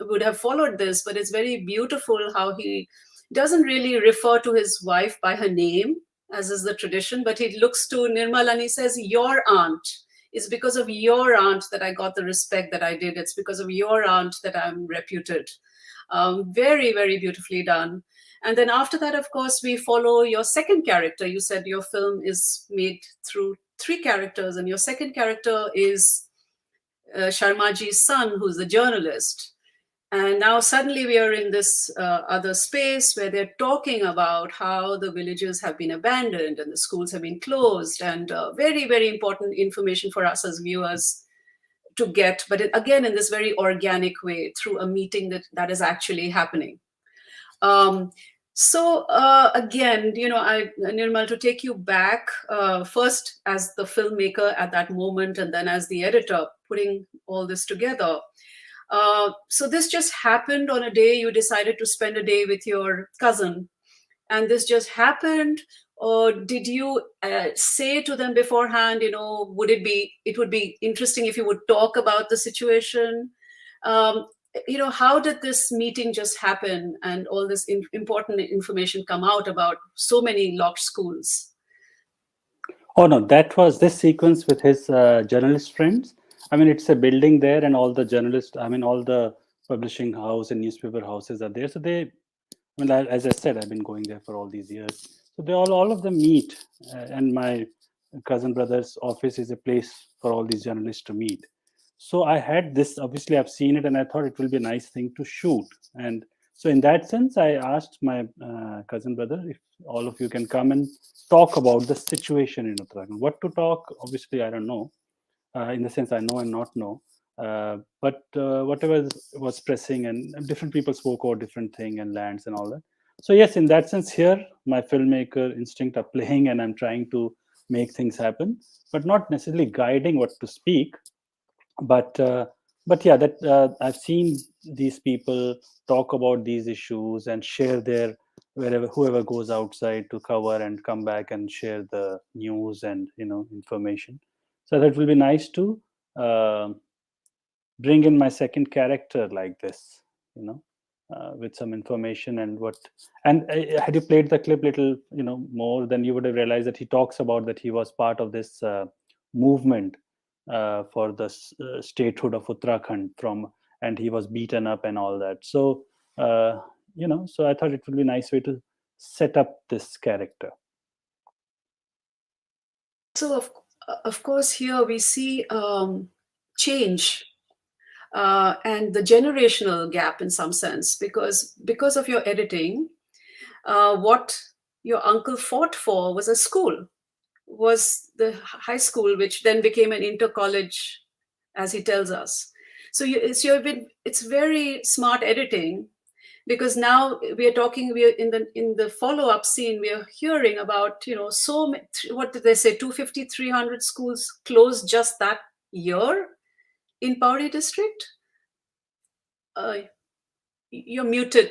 would have followed this, but it's very beautiful how he doesn't really refer to his wife by her name, as is the tradition, but he looks to Nirmal and he says, your aunt. It's because of your aunt that I got the respect that I did. It's because of your aunt that I'm reputed. Very, very beautifully done. And then after that, of course, we follow your second character. You said your film is made through 3 characters, and your second character is Sharmaji's son, who's the journalist. And now suddenly we are in this other space where they're talking about how the villages have been abandoned and the schools have been closed, and very, very important information for us as viewers to get, but again, in this very organic way, through a meeting that is actually happening. So again, Nirmal, to take you back, first as the filmmaker at that moment, and then as the editor, putting all this together. So this just happened on a day you decided to spend a day with your cousin, and this just happened, or did you say to them beforehand, it would be interesting if you would talk about the situation? How did this meeting just happen and all this important information come out about so many locked schools? Oh no, that was this sequence with his journalist friends. I mean, it's a building there, and all the journalists, all the publishing house and newspaper houses are there. So as I said, I've been going there for all these years. So all of them meet, and my cousin brother's office is a place for all these journalists to meet. So I had this, obviously I've seen it, and I thought it will be a nice thing to shoot. And so in that sense, I asked my cousin brother if all of you can come and talk about the situation in Uttarakhand. What to talk, obviously, I don't know. In the sense I know and not know. But whatever was pressing, and different people spoke about different thing and lands and all that. So yes, in that sense here, my filmmaker instinct are playing, and I'm trying to make things happen, but not necessarily guiding what to speak. But yeah, that I've seen these people talk about these issues and share their whoever goes outside to cover and come back and share the news and information. So that will be nice to bring in my second character like this, with some information and what. And had you played the clip little, more, then you would have realized that he talks about that he was part of this movement for the statehood of Uttarakhand and he was beaten up and all that. So, so I thought it would be a nice way to set up this character. So, of course, here we see change and the generational gap in some sense, because of your editing, what your uncle fought for was a school, was the high school, which then became an inter-college, as he tells us. So it's very smart editing, because now we are talking, we are in the follow-up scene, we are hearing about, what did they say, 250, 300 schools closed just that year in Pauri district. You're muted.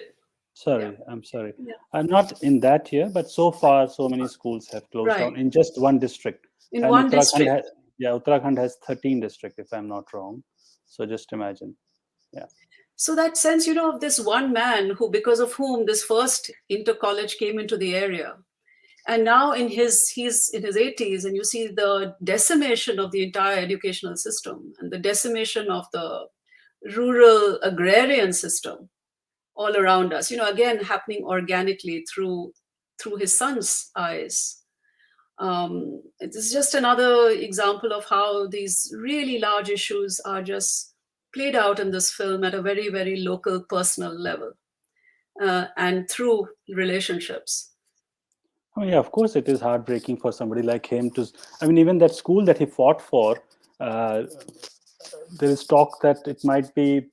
Sorry, I'm sorry. Yeah. Not in that year, but so far, so many schools have closed Right. down in just one district. In And one Uttarakhand district. Uttarakhand has 13 districts, if I'm not wrong. So just imagine. Yeah. So that sense, of this one man who, because of whom this first inter-college came into the area, and now he's in his 80s, and you see the decimation of the entire educational system and the decimation of the rural agrarian system all around us, again happening organically through his son's eyes. It is just another example of how these really large issues are just played out in this film at a very, very local, personal level, and through relationships. I mean, yeah, of course, it is heartbreaking for somebody like him to. I mean, even that school that he fought for, there is talk that it might be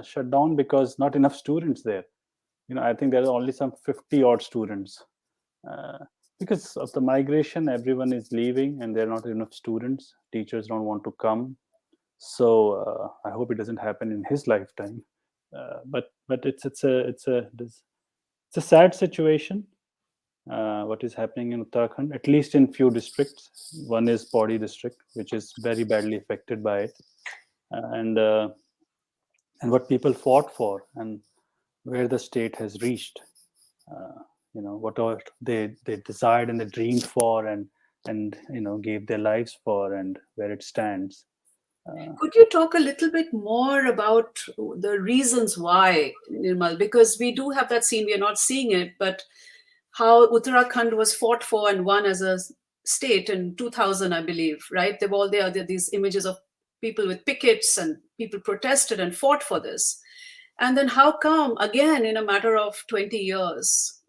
shut down because not enough students there. I think there are only some 50 odd students. Because of the migration, everyone is leaving, and there are not enough students. Teachers don't want to come. So I hope it doesn't happen in his lifetime. But it's a sad situation. What is happening in Uttarakhand, at least in few districts. One is Pauri district, which is very badly affected by it, and what people fought for, and where the state has reached. Whatever they desired and they dreamed for, and gave their lives for, and where it stands. Could you talk a little bit more about the reasons why, Nirmal? Because we do have that scene, we are not seeing it, but how Uttarakhand was fought for and won as a state in 2000, I believe, right? There are these images of people with pickets, and people protested and fought for this. And then how come, again, in a matter of 20 years,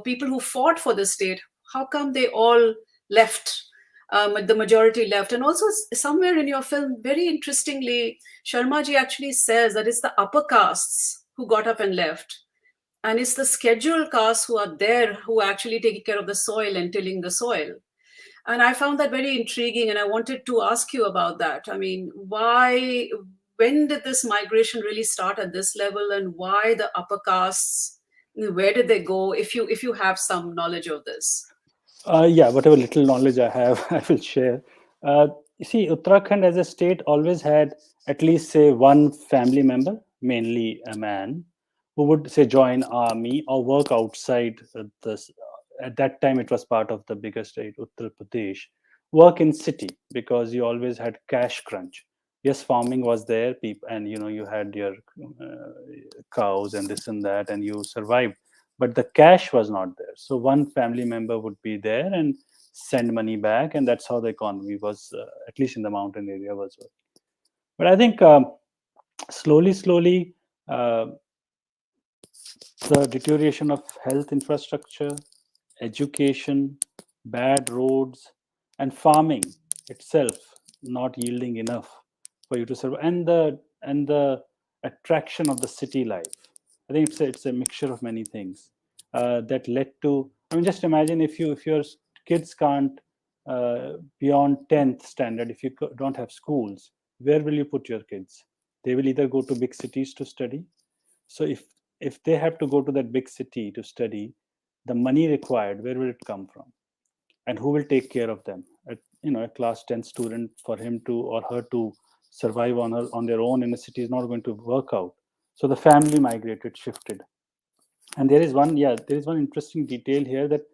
people who fought for the state, how come they all left? The majority left. And also somewhere in your film, very interestingly, Sharmaji actually says that it's the upper castes who got up and left. And it's the scheduled castes who are there, who are actually taking care of the soil and tilling the soil. And I found that very intriguing, and I wanted to ask you about that. I mean, when did this migration really start at this level, and why the upper castes? Where did they go? If you have some knowledge of this. Yeah, whatever little knowledge I have, I will share. You see, Uttarakhand as a state always had at least, say, one family member, mainly a man, who would, say, join army or work outside at that time it was part of the bigger state, Uttar Pradesh, work in city, because you always had cash crunch. Yes, farming was there, people, and you had your cows and this and that, and you survived. But the cash was not there. So one family member would be there and send money back, and that's how the economy was, at least in the mountain area, was working. But I think slowly, the deterioration of health infrastructure, education, bad roads, and farming itself not yielding enough for you to survive, and the attraction of the city life. I think it's a mixture of many things that led to. I mean, just imagine if your kids can't beyond 10th standard, if you don't have schools, where will you put your kids? They will either go to big cities to study. So if they have to go to that big city to study, the money required, where will it come from? And who will take care of them? A class 10 student, for him to or her to survive on their own in a city is not going to work out. So the family migrated, shifted. And there is one interesting detail here, that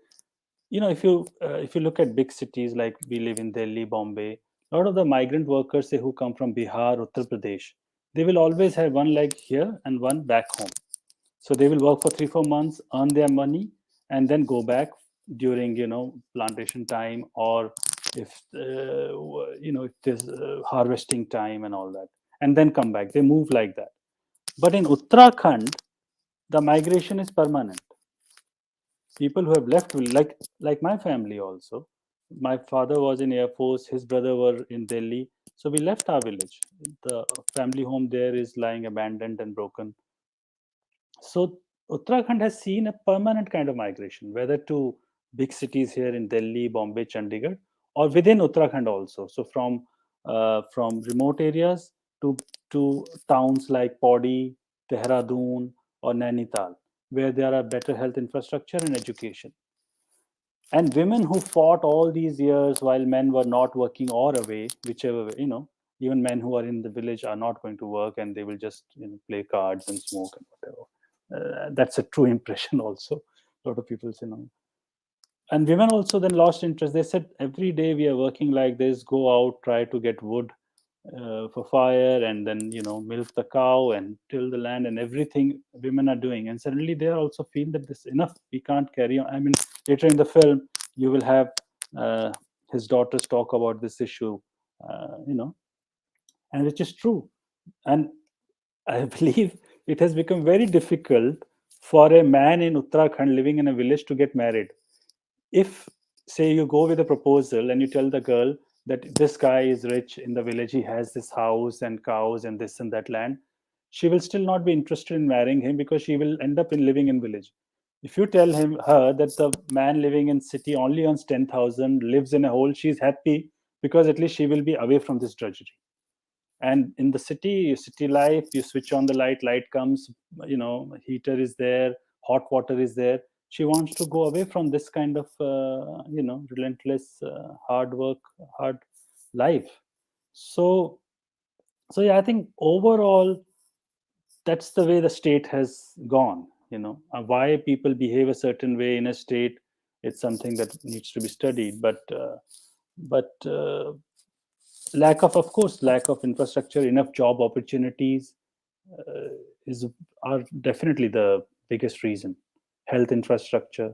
if you look at big cities, like we live in Delhi, Bombay, a lot of the migrant workers, say, who come from Bihar, Uttar Pradesh, they will always have one leg here and one back home. So they will work for 3-4 months, earn their money, and then go back during plantation time, or if if there's harvesting time and all that, and then come back. They move like that. But in Uttarakhand, the migration is permanent. People who have left will, like my family also. My father was in Air Force, his brother were in Delhi, so we left our village. The family home there is lying abandoned and broken. So Uttarakhand has seen a permanent kind of migration, whether to big cities here in Delhi, Bombay, Chandigarh, or within Uttarakhand also. So from remote areas to towns like Paudi, Dehradun, or Nainital, where there are better health infrastructure and education. And women who fought all these years while men were not working or away, whichever way, even men who are in the village are not going to work and they will just play cards and smoke and whatever. That's a true impression also. A lot of people say no. And women also then lost interest. They said, every day we are working like this, go out, try to get wood for fire, and then milk the cow and till the land, and everything women are doing. And suddenly they also feel that this enough, we can't carry on. I mean, later in the film you will have his daughters talk about this issue, and which is true. And I believe it has become very difficult for a man in Uttarakhand living in a village to get married. If, say, you go with a proposal and you tell the girl that this guy is rich in the village, he has this house and cows and this and that land, she will still not be interested in marrying him because she will end up in living in village. If you tell her that the man living in city only earns 10,000, lives in a hole, she's happy because at least she will be away from this drudgery. And in the city life, you switch on the light comes, heater is there, hot water is there. She wants to go away from this kind of relentless hard work, hard life. So yeah, I think overall that's the way the state has gone. Why people behave a certain way in a state, it's something that needs to be studied. But lack of infrastructure, enough job opportunities are definitely the biggest reason. Health infrastructure.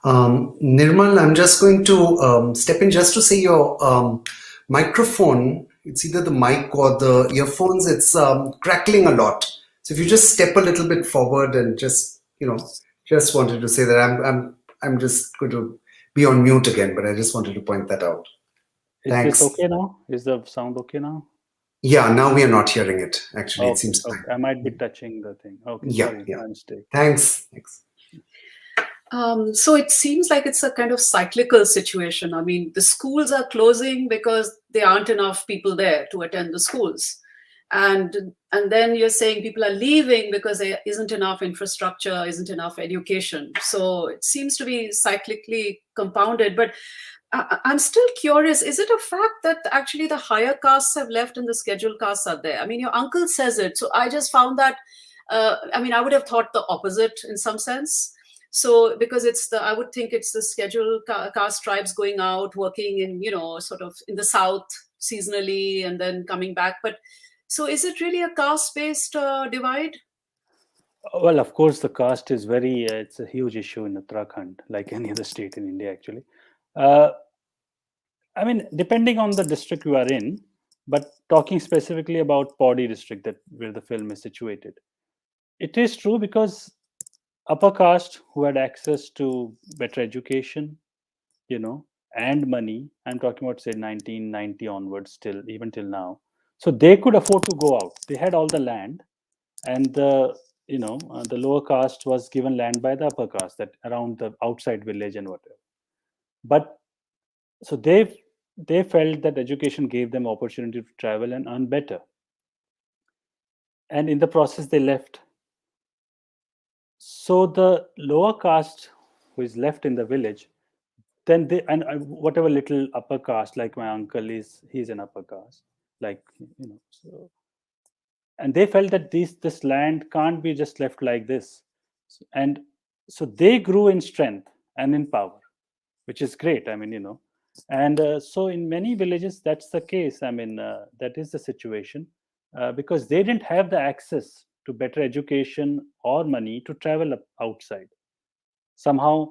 Nirmal, I'm just going to step in just to say your microphone, it's either the mic or the earphones, it's crackling a lot. So if you just step a little bit forward and just wanted to say that I'm just going to be on mute again, but I just wanted to point that out. Thanks. Is this okay now? Is the sound okay now? Yeah, now we are not hearing it. Actually, okay, it seems okay. I might be touching the thing. Okay, yeah, sorry, yeah. my mistake. Thanks. So it seems like it's a kind of cyclical situation. I mean, the schools are closing because there aren't enough people there to attend the schools. And then you're saying people are leaving because there isn't enough infrastructure, isn't enough education. So it seems to be cyclically compounded. But I'm still curious, is it a fact that actually the higher castes have left and the scheduled castes are there? I mean, your uncle says it. So I just found that, I would have thought the opposite in some sense. So because I would think it's the scheduled caste tribes going out, working in, sort of in the south seasonally and then coming back. But so is it really a caste-based divide? Well, of course, the caste is it's a huge issue in Uttarakhand, like any other state in India, actually. Depending on the district you are in, but talking specifically about Paudi district, where the film is situated, it is true because upper caste who had access to better education, and money, I'm talking about say 1990 onwards, even till now, so they could afford to go out. They had all the land, and the lower caste was given land by the upper caste that around the outside village and whatever. But so they felt that education gave them opportunity to travel and earn better, and in the process they left. So the lower caste who is left in the village, then whatever little upper caste, like my uncle he's an upper caste, so, and they felt that this land can't be just left like this, and so they grew in strength and in power, which is great. And so in many villages that's the case. That is the situation, because they didn't have the access to better education or money to travel outside. Somehow,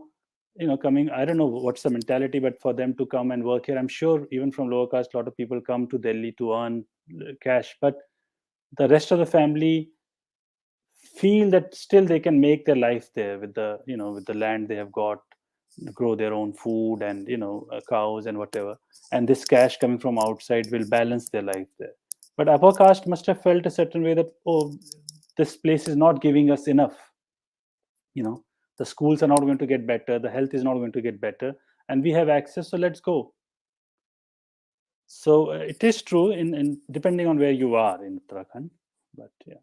coming, I don't know what's the mentality, but for them to come and work here, I'm sure even from lower caste, a lot of people come to Delhi to earn cash, but the rest of the family feel that still they can make their life there with the land they have got, grow their own food and cows and whatever, and this cash coming from outside will balance their life there. But upper caste must have felt a certain way that, oh, this place is not giving us enough. The schools are not going to get better, the health is not going to get better, and we have access, so let's go. So it is true in depending on where you are in Uttarakhand, but yeah.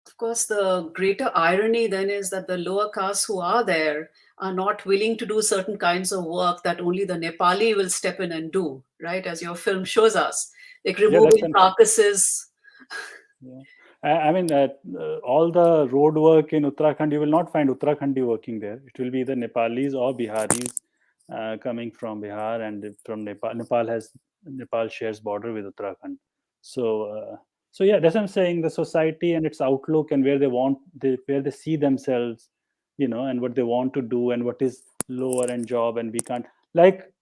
Of course, the greater irony then is that the lower castes who are there are not willing to do certain kinds of work that only the Nepali will step in and do, right? As your film shows us, like removing carcasses. Yeah. I mean, all the road work in Uttarakhand, you will not find Uttarakhandi working there. It will be either Nepalis or Biharis coming from Bihar and from Nepal. Nepal shares border with Uttarakhand. So yeah, that's what I'm saying. The society and its outlook and where they see themselves, and what they want to do and what is lower end job, and we can't like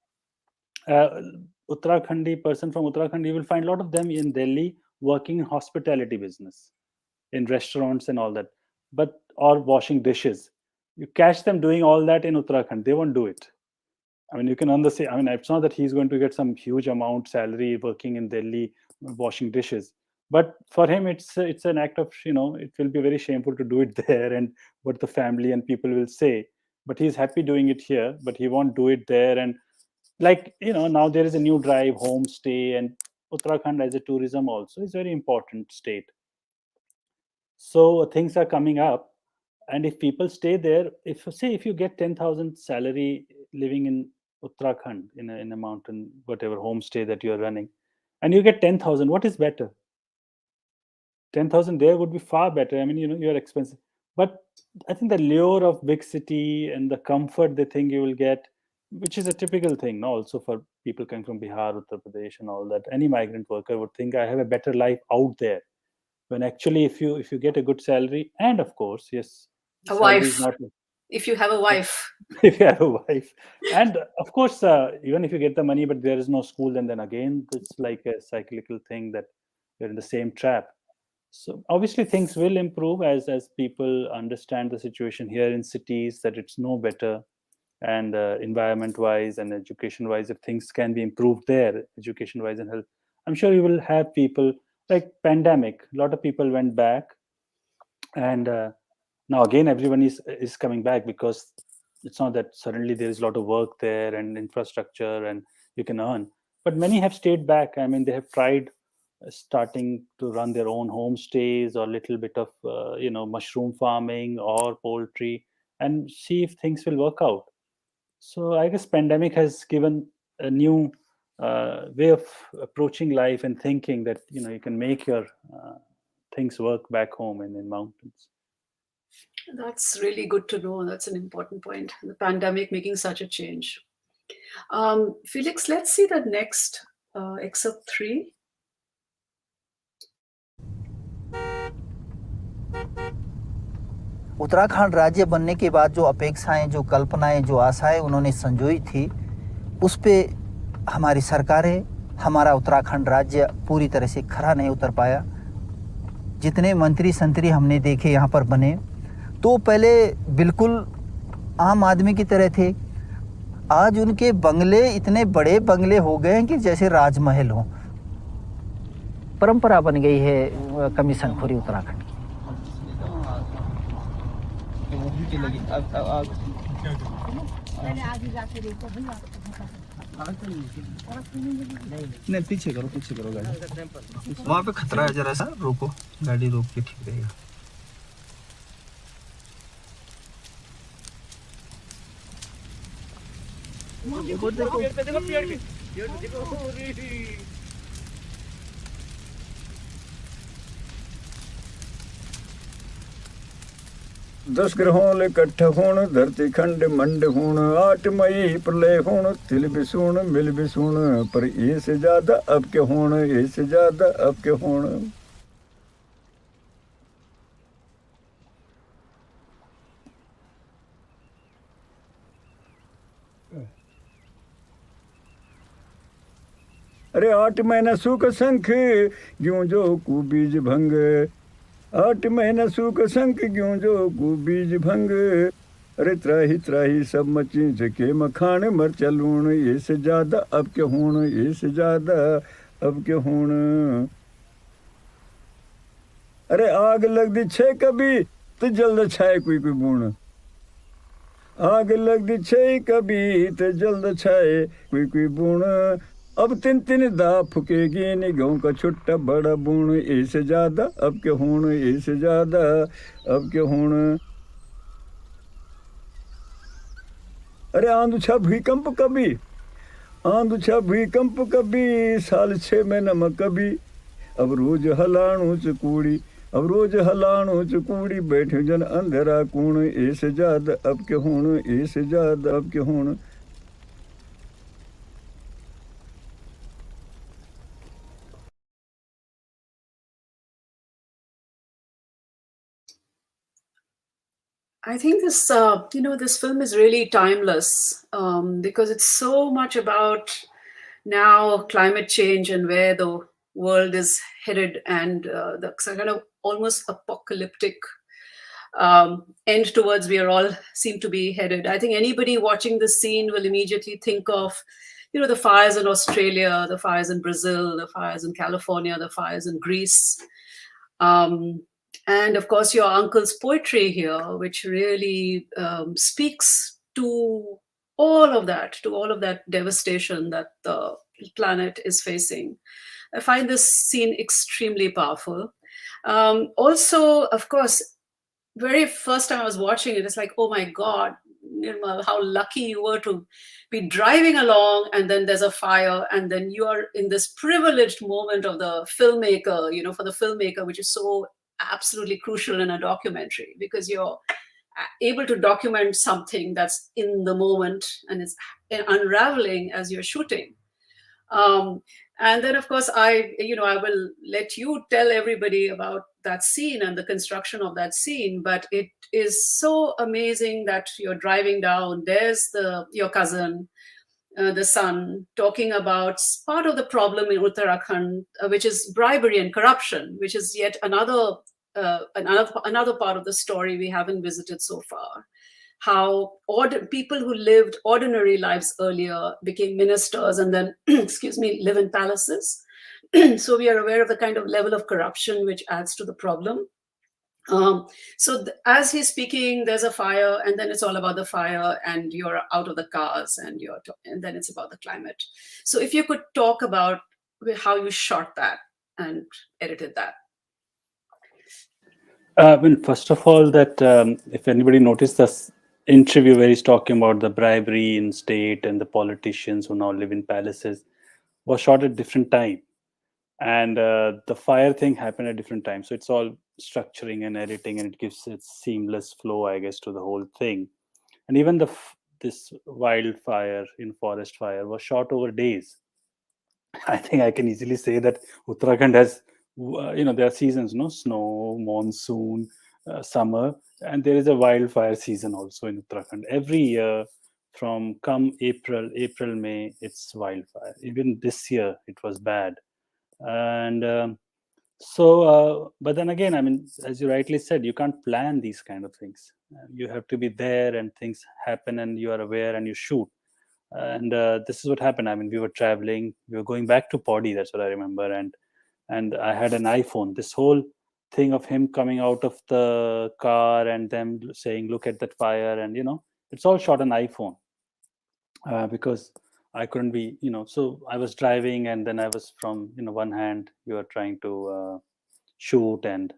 Uttarakhandi person from Uttarakhand. You will find a lot of them in Delhi working in hospitality business, in restaurants and all that, or washing dishes. You catch them doing all that in Uttarakhand, they won't do it. I mean, you can understand. I mean, it's not that he's going to get some huge amount salary working in Delhi washing dishes, but for him, it's an act of, it will be very shameful to do it there, and what the family and people will say. But he's happy doing it here, but he won't do it there. And now there is a new drive, homestay, and Uttarakhand as a tourism also is a very important state. So things are coming up, and if people stay there, if you get 10,000 salary living in Uttarakhand in a mountain, whatever homestay that you are running, and you get 10,000, what is better? 10,000 there would be far better. I mean, you're expensive, but I think the lure of big city and the comfort they think you will get, which is a typical thing, also for people coming from Bihar, Uttar Pradesh, and all that. Any migrant worker would think I have a better life out there. When actually, if you get a good salary, and of course, yes, a wife. If you have a wife. If you have a wife, and of course, even if you get the money, but there is no school, and then again, it's like a cyclical thing that you're in the same trap. So obviously, things will improve as people understand the situation here in cities, that it's no better. And environment-wise and education-wise, if things can be improved there, education-wise and health, I'm sure you will have people like pandemic. A lot of people went back, and now again everyone is coming back, because it's not that suddenly there is a lot of work there and infrastructure and you can earn. But many have stayed back. I mean, they have tried starting to run their own homestays or little bit of mushroom farming or poultry, and see if things will work out. So I guess pandemic has given a new way of approaching life and thinking that you can make your things work back home in mountains. That's really good to know. That's an important point. The pandemic making such a change. Felix, let's see the next excerpt 3. Uttarakhand राज्य बनने के बाद जो अपेक्षाएं, जो कल्पनाएं, जो आशाएं उन्होंने संजोई थी, उस पे हमारी सरकारें, हमारा उत्तराखंड राज्य पूरी तरह से खरा नहीं उतर पाया। जितने मंत्री संतरी हमने देखे यहाँ पर बने, तो पहले बिल्कुल आम आदमी की तरह थे। आज उनके बंगले इतने बड़े बंगले हो गए हैं कि जैसे राजमहल हो। परंपरा बन गई है कमीशन खोरी उत्तराखंड की। नहीं, पीछे करो गाड़ी। वहाँ पे खतरा है, जरा सा रोको, गाड़ी रोक के ठीक रहेगा। दस ग्रहों इकट्ठ होण, धरती खंड मंड होण, 8 मई प्रलय होण, तिल बिसूण मिल बिसूण, पर ये से ज्यादा अब के होण, ये से ज्यादा अब के होण। अरे 8 महीना सुख संख ग्यों जो कु बीज भंग, 8 महीना सुख संख ग्यों जो कु बीज भंग, अरे त्राही त्राही सब मची झके मखान मर चलूण, ये से ज्यादा अब के होण, ये से ज्यादा अब के होण। अरे आग लगती छे कभी तो जल्द छाए कोई कोई बूण आग लगती छे कभी तो जल्द छाए कोई कोई बूण अब तीन तीन दा फुकेगी नी गेहूं का छुट्टा बड़ा बूण ऐसे ज्यादा अब के होण ऐसे ज्यादा अब के होण अरे आंदुछा भूकंप कभी आंदुछा भूकंप कभी साल 6 महीना में कभी अब रोज हलाणू चकूड़ी अब रोज हलाणू चकूड़ी बैठे जन अंधेरा कूण ऐसे ज्यादा अब के होण ऐसे ज्यादा अब के होण I think this, this film is really timeless because it's so much about now climate change and where the world is headed, and the kind of almost apocalyptic end towards we are all seem to be headed. I think anybody watching this scene will immediately think of, the fires in Australia, the fires in Brazil, the fires in California, the fires in Greece. And of course, your uncle's poetry here, which really speaks to all of that devastation that the planet is facing. I find this scene extremely powerful. Also, of course, very first time I was watching it, it's like, oh my God, Nirmal, how lucky you were to be driving along and then there's a fire and then you are in this privileged moment of the filmmaker, for the filmmaker, which is so absolutely crucial in a documentary because you're able to document something that's in the moment and it's unraveling as you're shooting. And then, of course, I will let you tell everybody about that scene and the construction of that scene. But it is so amazing that you're driving down. There's your cousin, the son, talking about part of the problem in Uttarakhand, which is bribery and corruption, which is yet another part of the story we haven't visited so far. How people who lived ordinary lives earlier became ministers and then, live in palaces. So we are aware of the kind of level of corruption which adds to the problem. As he's speaking, there's a fire, and then it's all about the fire, and you're out of the cars, and then it's about the climate. So if you could talk about how you shot that and edited that. First of all, that if anybody noticed this interview where he's talking about the bribery in state and the politicians who now live in palaces, was shot at different time, and the fire thing happened at different times. So it's all structuring and editing, and it gives it seamless flow, I guess, to the whole thing. And even this wildfire in forest fire was shot over days. I think I can easily say that Uttarakhand has, there are seasons, snow, monsoon, summer, and there is a wildfire season also in Uttarakhand. Every year from come April, May, it's wildfire. Even this year, it was bad. And but then again, I mean, as you rightly said, you can't plan these kind of things. You have to be there and things happen and you are aware and you shoot. And this is what happened. I mean, we were traveling, we were going back to Podi, that's what I remember. And I had an iPhone. This whole thing of him coming out of the car and them saying, look at that fire. And, it's all shot on iPhone because I couldn't be, so I was driving and then I was from, one hand, you are trying to shoot. And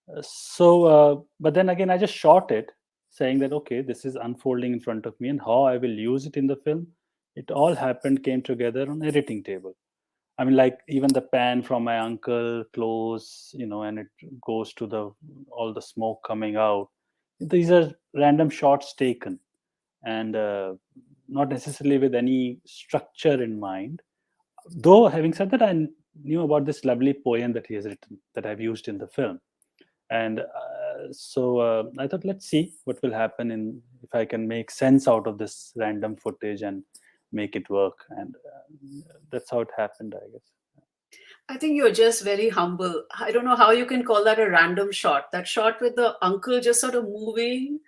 but then again, I just shot it saying that, okay, this is unfolding in front of me and how I will use it in the film. It all came together on editing table. I mean, like even the pan from my uncle close, and it goes to all the smoke coming out. These are random shots taken and not necessarily with any structure in mind. Though having said that, I knew about this lovely poem that he has written that I've used in the film. And so I thought, let's see what will happen if I can make sense out of this random footage and make it work. And that's how it happened, I guess. I think you're just very humble. I don't know how you can call that a random shot. That shot with the uncle just sort of moving,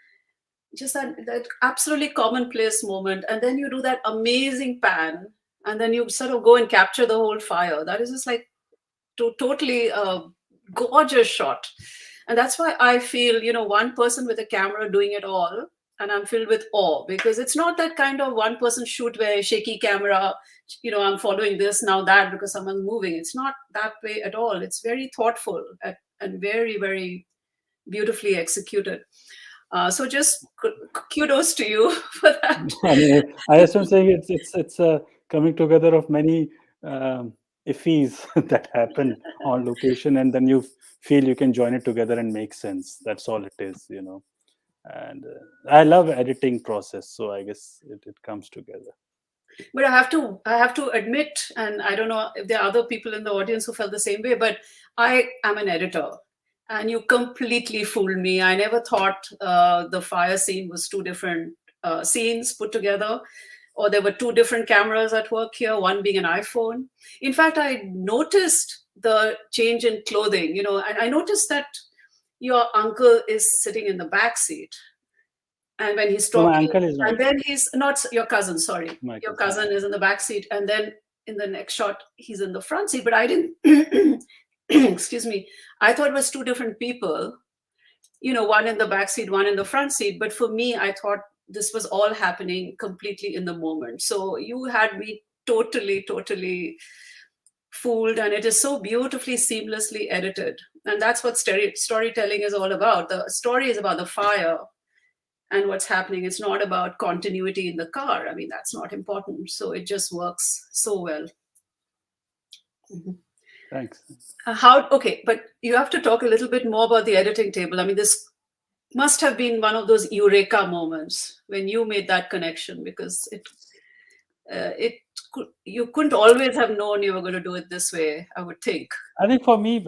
just that absolutely commonplace moment. And then you do that amazing pan, and then you sort of go and capture the whole fire. That is just like totally gorgeous shot. And that's why I feel, one person with a camera doing it all, and I'm filled with awe, because it's not that kind of one person shoot where shaky camera, I'm following this, now that, because someone's moving. It's not that way at all. It's very thoughtful and very, very beautifully executed. So just kudos to you for that. I mean, I just am saying it's a coming together of many iffies that happen on location, and then you feel you can join it together and make sense. That's all it is, And I love editing process, so I guess it comes together. But I have to admit, and I don't know if there are other people in the audience who felt the same way, but I am an editor, and you completely fooled me. I never thought the fire scene was two different scenes put together, or there were two different cameras at work here, one being an iPhone. In fact, I noticed the change in clothing, and I noticed that your uncle is sitting in the back seat. And when he's So my talking, uncle is not. and then he's not your cousin, sorry. My Your cousin. cousin is in the back seat. And then in the next shot, he's in the front seat. But I didn't, excuse me, I thought it was two different people, one in the back seat, one in the front seat. But for me, I thought this was all happening completely in the moment. So you had me totally, totally fooled. And it is so beautifully, seamlessly edited. And that's what storytelling is all about. The story is about the fire and what's happening. It's not about continuity in the car. I mean, that's not important. So it just works so well. Mm-hmm. Thanks. Okay, but you have to talk a little bit more about the editing table. I mean, this must have been one of those eureka moments when you made that connection, because you couldn't always have known you were going to do it this way, I would think. I think for me,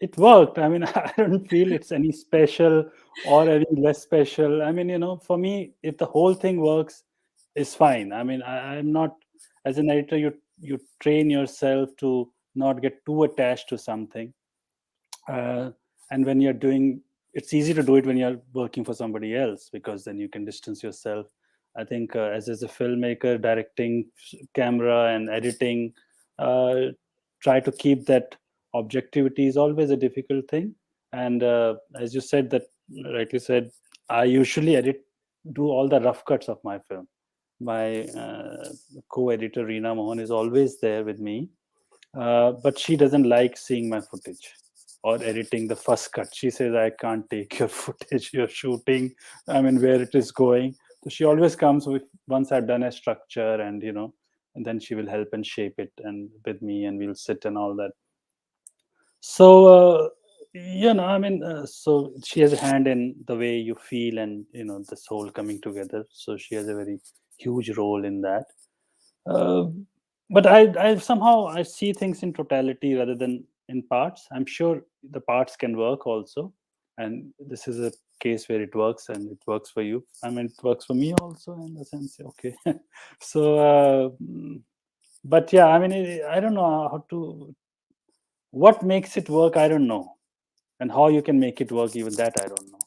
it worked. I mean, I don't feel it's any special or any less special. I mean, for me, if the whole thing works, it's fine. I mean, I'm not, as an editor, you train yourself to not get too attached to something. And when you're doing, it's easy to do it when you're working for somebody else, because then you can distance yourself. I think as a filmmaker, directing, camera and editing, try to keep that objectivity is always a difficult thing. And as you said, that rightly said, I usually do all the rough cuts of my film. My co-editor Reena Mohan is always there with me, but she doesn't like seeing my footage or editing the first cut. She says, I can't take your footage, you're shooting, I mean, where it is going. So she always comes with, once I've done a structure, and and then she will help and shape it and with me, and we'll sit and all that. So I mean, so she has a hand in the way you feel and this whole coming together. So she has a very huge role in that. But I somehow I see things in totality rather than in parts. I'm sure the parts can work also, and this is a case where it works, and it works for you. I mean, it works for me also in the sense. Okay, so but yeah, I mean, I don't know how to. What makes it work, I don't know. And how you can make it work, even that I don't know.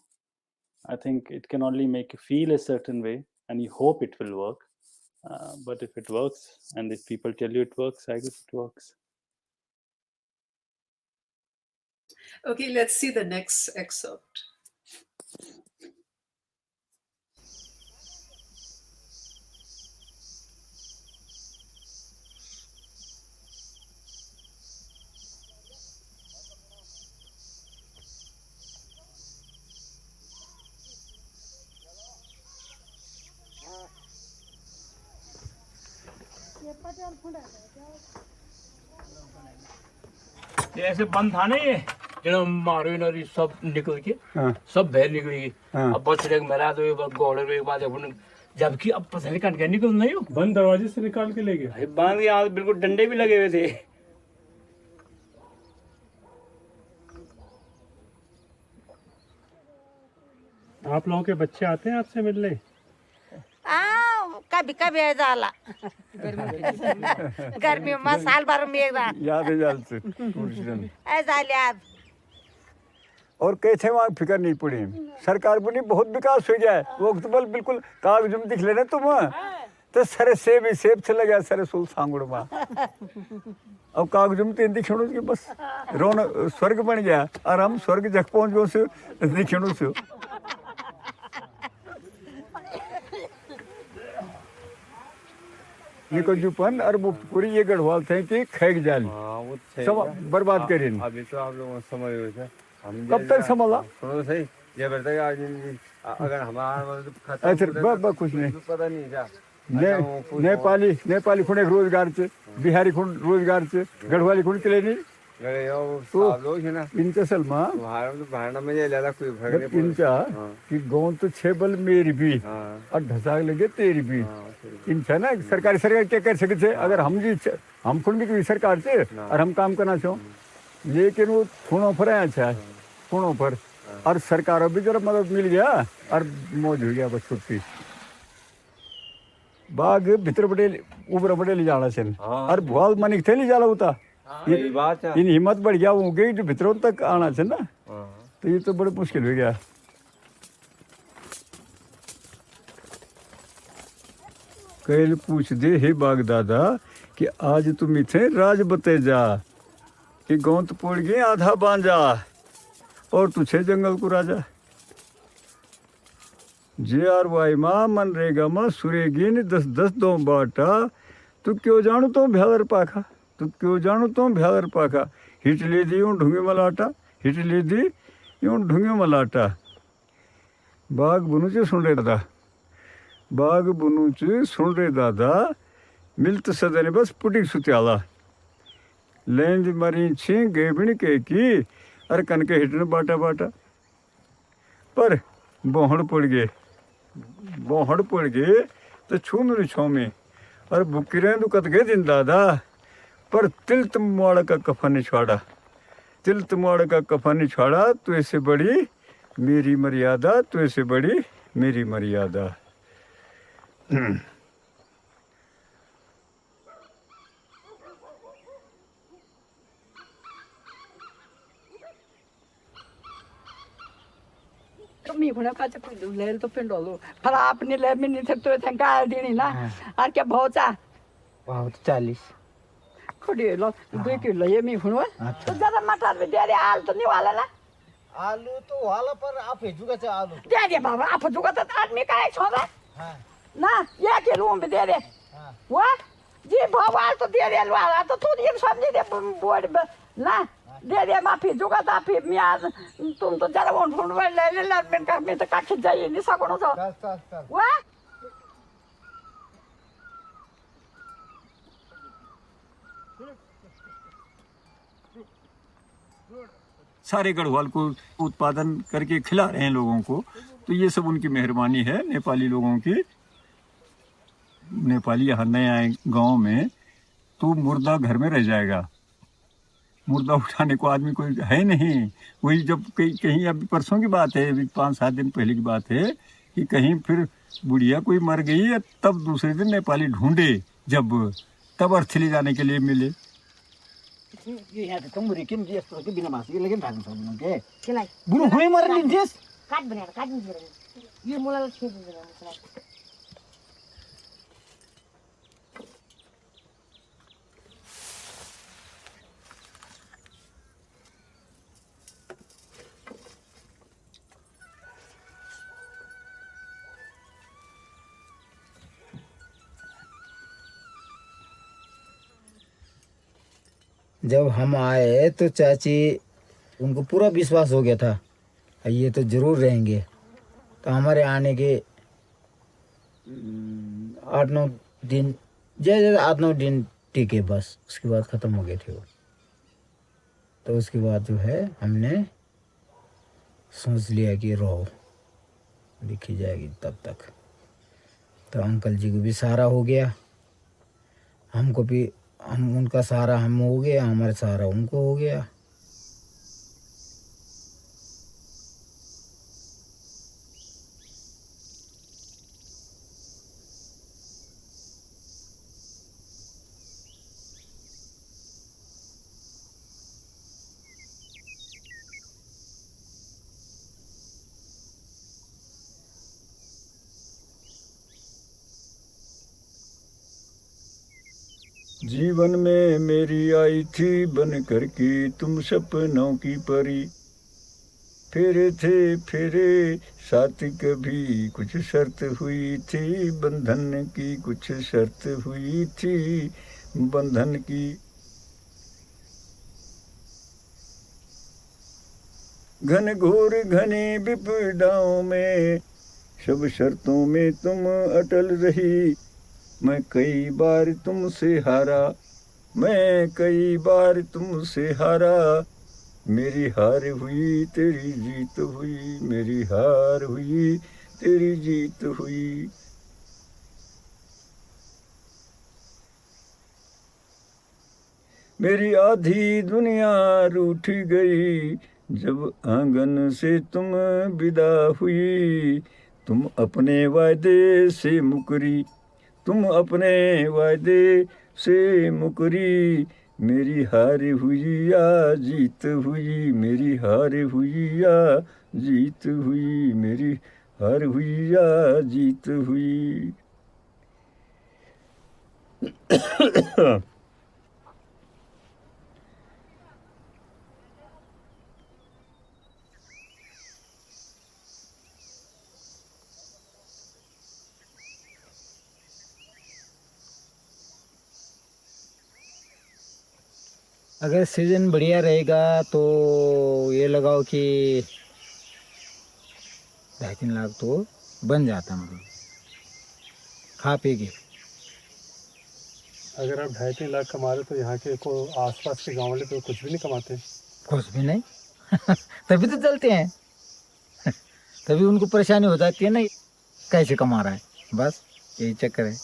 I think it can only make you feel a certain way, and you hope it will work. But if it works, and if people tell you it works, I guess it works. Okay, let's see the next excerpt. ऐसे बंद था ना ये जो मारो नरी सब निकल के सब बाहर निकल गई अब बछड़े मेरा तो ये घोड़े के बाद अपन जबकि अब पता नहीं कट गया निकल नहीं हो बंद दरवाजे से निकाल के ले गए बांध के यहाँ बिल्कुल डंडे भी लगे हुए थे आप लोगों के बच्चे आते हैं आपसे मिलने कभी कभी जाला गर्मी में साल भर में एक बार याद है याद और कैसे वहाँ फिक्र नहीं पड़ी सरकार को नहीं बहुत विकास हो गया है वो अक्टूबर बिल्कुल कागज में दिख लेना तुम तो सरे सेब से लगा सरे सुल सांगुड़ में अब कागज में तो दिखणु कि बस रोन स्वर्ग बन गया और हम स्वर्ग जग पहुंच गए से दिखणु से निको जुपन और वो पूरी ये गढ़वाल थे कि खेग जाली सब बर्बाद करें। अभी तो आप लोगों को समझ हुए थे हम कब तक संभाला सुनो सही ये बताइए कि आज अगर हमारा खत्म अच्छा कुछ नहीं पता नहीं क्या नेपाली खुण एक रोजगार चे बिहारी खुण रोजगार चे गढ़वाली खुण के लिए नहीं लोग है ना इनका सलमा भाड़ना में ये ज़्यादा कोई फर्क नहीं इनका कि गाँव तो छेबल मेरी भी और ढसाक लगे तेरी भी इनका ना सरकार क्या कर सकते थे अगर हम खुण भी सरकार से और हम काम करना चाहो लेकिन वो खूणों पर आया अच्छा खूणों पर और सरकारों भी जरा मदद मिल गया और मौज हो गया बस छुट्टी बाग भीतर बड़े ऊपर बड़े ले जाना चाहिए और बहुत मनिक थे ले जाला होता इन हिम्मत बढ़ गया वो गई जो भीतरों तक आना चाहिए ना तो ये तो बड़े मुश्किल हो गया। कल पूछ दे हे बाग दादा कि आज तुम इथे राज बते जा कि गौंत पोड़ गए आधा बांजा और तुझे जंगल को राजा JRY माँ मनरेगा माँ सुरेगी ने 10-10 दो बाटा तू क्यों जानू तो भ्यागर पाखा तू क्यों जानू तो भ्यागर पाखा हिट ले दी यूं ढूंगे मलाटा हिट ले दी यूं ढूंगे मलाटा बाग बुनुचे सुन रहे दादा बाग बुनुचे सुन रहे दादा मिलत सदने बस पुटिक सुत्याला लेंद मरी छे गेबणी के की अरे कनके हिटने बाटा बाटा पर बोहड़ पड़ गए तो छून छो में और बुकिरें तो कत गए दिन दादा पर तिल तमवाड़ का कफन छाड़ा तिल तमवाड़ का कफन छाड़ा तो ऐसे बड़ी मेरी मर्यादा तो ऐसे बड़ी मेरी मर्यादा। मी हुन का लेल तो पिंडोलो पर आपने ले में नहीं तो थे गाल देनी ना और क्या भौचा बहुत 40 खोड़ी लो 2 किलो ये मी हुन तो ज्यादा मटर में दे आलू तो नहीं वाला ना आलू तो वाला पर आप भेजूगा चाहे आलू दे बाबा आप जुगा तो आदमी का है छोरा ना ये के रूम में दे वाह जी भगवान तो दे वाला तो तू ये समझ दे बोर्ड ना दे माफी जुगा था फिर मैं आज तुम तो जरा वो ढूंढ ले लड़में का मैं तो काट जाइए नहीं सकोनो तो वाह सारे गढ़वाल को उत्पादन करके खिला रहे हैं लोगों को तो ये सब उनकी मेहरबानी है नेपाली लोगों की। नेपाली यहाँ नए आए गांव में तो मुर्दा घर में रह जाएगा मुर्दा उठाने को आदमी कोई है नहीं। वही जब कहीं अभी परसों की बात है अभी 5-7 दिन पहले की बात है कि कहीं फिर बुढ़िया कोई मर गई तब दूसरे दिन नेपाली ढूंढे जब तब अर्थ ले जाने के लिए मिले। ये यहाँ तो मुरी किन दिस तो बिना मासी लेकिन भाग्न सक्नु के केलाई बुढो हुँदै मर्ने दिस काट बनाएर काट दिन्छ यो मलाई छेद दिन्छ जब हम आए तो चाची उनको पूरा विश्वास हो गया था ये तो जरूर रहेंगे तो हमारे आने के 8-9 दिन ज़्यादा 8-9 दिन टिके बस उसके बाद ख़त्म हो गए थे वो। तो उसके बाद जो है हमने सोच लिया कि रहो लिखी जाएगी तब तक। तो अंकल जी को भी सहारा हो गया हमको भी हम उनका सहारा हम हो गया हमारा सहारा उनको हो गया। जीवन में मेरी आई थी बन करके तुम सपनों की परी, फेरे थे फेरे साथ कभी कुछ शर्त हुई थी, बंधन की कुछ शर्त हुई थी, बंधन की। घन घोर घनी विपदाओं में सब शर्तों में तुम अटल रही, मैं कई बार तुमसे हारा, मैं कई बार तुमसे हारा, मेरी हार हुई तेरी जीत हुई, मेरी हार हुई तेरी जीत हुई। मेरी आधी दुनिया रूठ गई जब आंगन से तुम विदा हुई, तुम अपने वायदे से मुकरी, तुम अपने वायदे से मुकरी, मेरी हार हुई या जीत हुई, मेरी हार हुई या जीत हुई, मेरी हार हुई या जीत हुई। अगर सीजन बढ़िया रहेगा तो ये लगाओ कि 2.5-3 लाख तो बन जाता, मतलब खा पी के। अगर आप 2.5-3 लाख कमा रहे तो यहाँ के को आसपास के गांव वाले तो कुछ भी नहीं कमाते? कुछ भी नहीं। तभी तो चलते हैं। तभी उनको परेशानी हो जाती है ना, कैसे कमा रहा है, बस यही चक्कर है।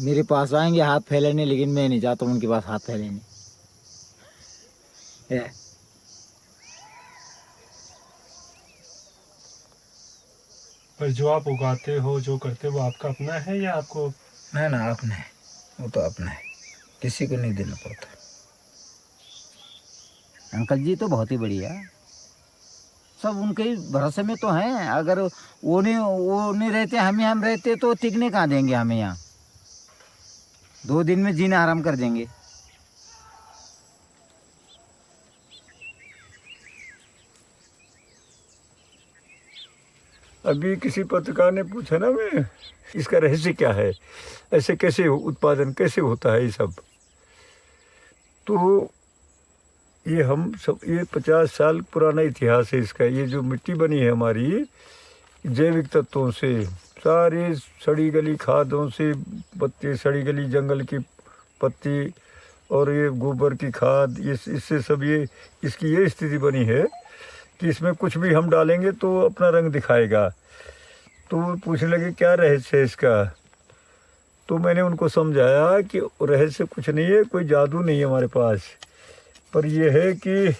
मेरे पास आएंगे हाथ फैलाने, लेकिन मैं नहीं चाहता उनके पास हाथ फैलाने। पर जो आप उगाते हो, जो करते हो, वो आपका अपना है या आपको? ना ना, अपना है, वो तो अपना है, किसी को नहीं देना पड़ता। अंकल जी तो बहुत ही बढ़िया, सब उनके ही भरोसे में तो हैं। अगर वो नहीं रहते, हम रहते तो टिकने कहाँ देंगे हमें यहाँ। 2 दिन में जीना आराम कर देंगे। अभी किसी पत्रकार ने पूछा ना, मैं इसका रहस्य क्या है, ऐसे कैसे उत्पादन कैसे होता है ये सब, तो ये हम सब, ये 50 साल पुराना इतिहास है इसका। ये जो मिट्टी बनी है हमारी जैविक तत्वों से, सारी सड़ी गली खादों से, पत्ती सड़ी गली जंगल की पत्ती और ये गोबर की खाद, ये इससे सब ये इसकी ये स्थिति बनी है कि इसमें कुछ भी हम डालेंगे तो अपना रंग दिखाएगा। तो पूछने लगे क्या रहस्य है इसका, तो मैंने उनको समझाया कि रहस्य कुछ नहीं है, कोई जादू नहीं है हमारे पास, पर यह है कि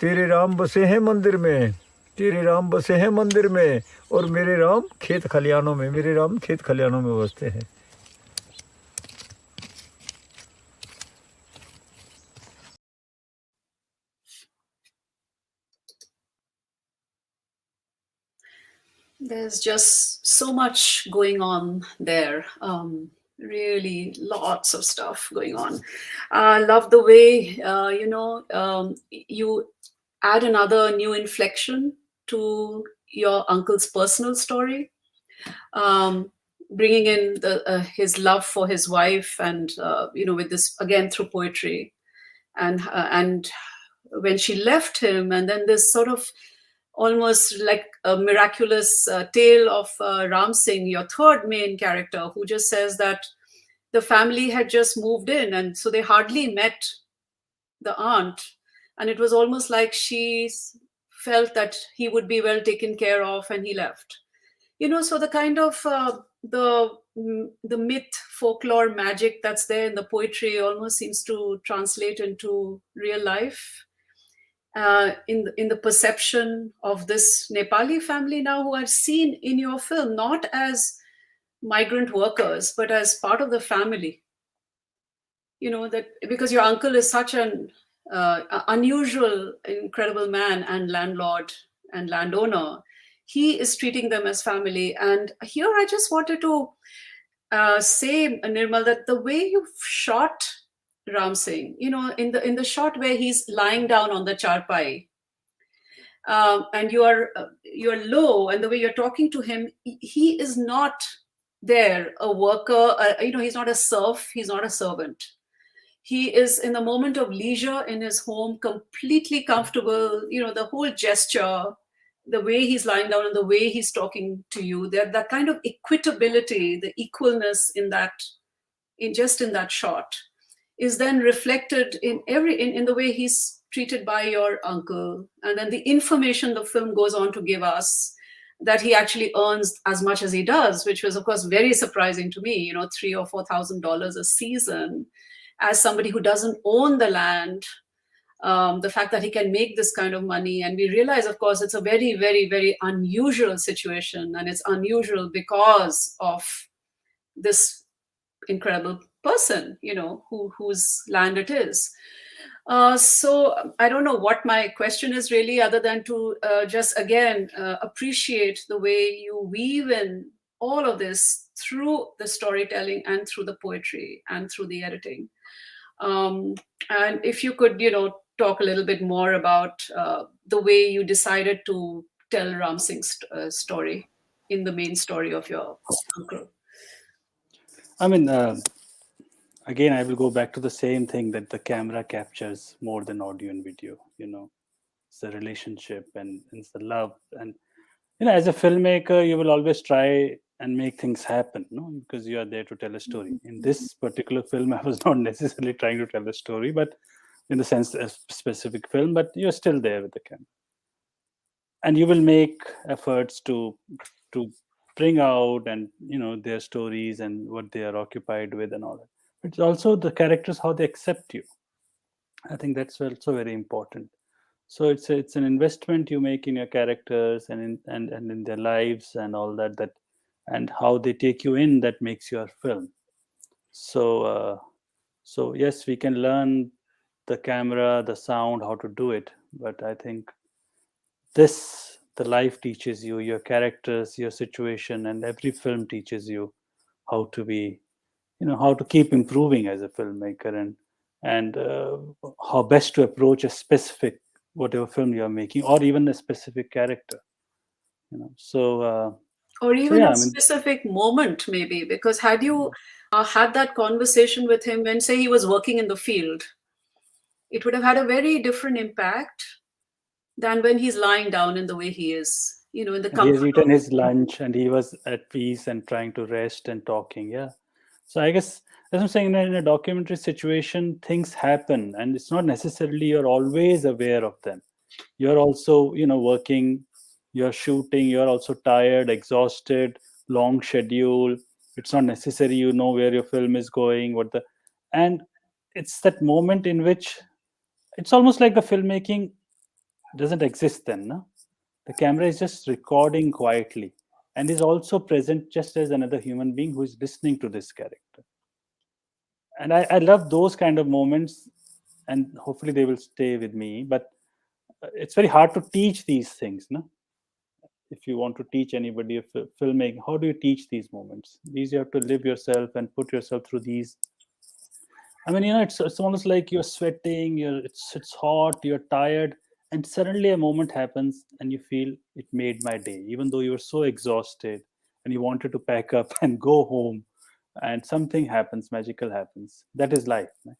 तेरे राम बसे हैं मंदिर में, तेरे राम बसे हैं मंदिर में, और मेरे राम खेत खलियानों में, मेरे राम खेत खलियानों में बसते हैं। There's just so much going on there. Really, lots of stuff going on. I love the way, you add another new inflection to your uncle's personal story, bringing in his love for his wife, and with this again through poetry, and when she left him, and then this sort of almost like a miraculous tale of Ram Singh, your third main character, who just says that the family had just moved in, and so they hardly met the aunt, and it was almost like she felt that he would be well taken care of, and he left. So the kind of the myth, folklore, magic that's there in the poetry almost seems to translate into real life. In the perception of this Nepali family now, who are seen in your film not as migrant workers but as part of the family. That because your uncle is such an unusual, incredible man and landlord and landowner, he is treating them as family. And here I just wanted to say, Nirmal, that the way you shot Ram Singh, in the shot where he's lying down on the charpai, and you're low, and the way you're talking to him, he is not there a worker. He's not a serf. He's not a servant. He is in the moment of leisure in his home, completely comfortable. The whole gesture, the way he's lying down, and the way he's talking to you, that kind of equitability, the equalness in that shot, is then reflected in the way he's treated by your uncle, and then the information the film goes on to give us, that he actually earns as much as he does, which was of course very surprising to me. $3,000 or $4,000 a season, as somebody who doesn't own the land. The fact that he can make this kind of money, and we realize, of course, it's a very, very, very unusual situation, and it's unusual because of this incredible person, whose land it is. So I don't know what my question is really, other than to just again appreciate the way you weave in all of this through the storytelling and through the poetry and through the editing. And if you could, talk a little bit more about the way you decided to tell Ram Singh's story in the main story of your uncle. I mean, again, I will go back to the same thing, that the camera captures more than audio and video. It's the relationship and it's the love. And as a filmmaker, you will always try and make things happen, because you are there to tell a story. In this particular film, I was not necessarily trying to tell a story, but in the sense a specific film, but you're still there with the camera. And you will make efforts to bring out and their stories and what they are occupied with and all that. It's also the characters, how they accept you. I think that's also very important. So it's an investment you make in your characters and in their lives and all that and how they take you in, that makes your film. So yes, we can learn the camera, the sound, how to do it, but I think the life teaches you, your characters, your situation, and every film teaches you how to be, how to keep improving as a filmmaker, and how best to approach a specific, whatever film you're making, or even a specific character. Or even a specific moment, maybe, because had you had that conversation with him when, say, he was working in the field, it would have had a very different impact than when he's lying down in the way he is, in the comfort. He has eaten his lunch and he was at peace and trying to rest and talking. Yeah. So I guess, as I'm saying, in a documentary situation, things happen, and it's not necessarily you're always aware of them. You're also, working, you're shooting, you're also tired, exhausted, long schedule. It's not necessary you know where your film is going, and it's that moment in which it's almost like the filmmaking doesn't exist then. No? The camera is just recording quietly and is also present just as another human being who is listening to this character. And I love those kind of moments, and hopefully they will stay with me. But it's very hard to teach these things, no? If you want to teach anybody filmmaking, how do you teach these moments? These you have to live yourself and put yourself through these. I mean, it's almost like you're sweating, it's hot, you're tired, and suddenly a moment happens and you feel it made my day, even though you were so exhausted and you wanted to pack up and go home, and something happens, magical happens. That is life. Right?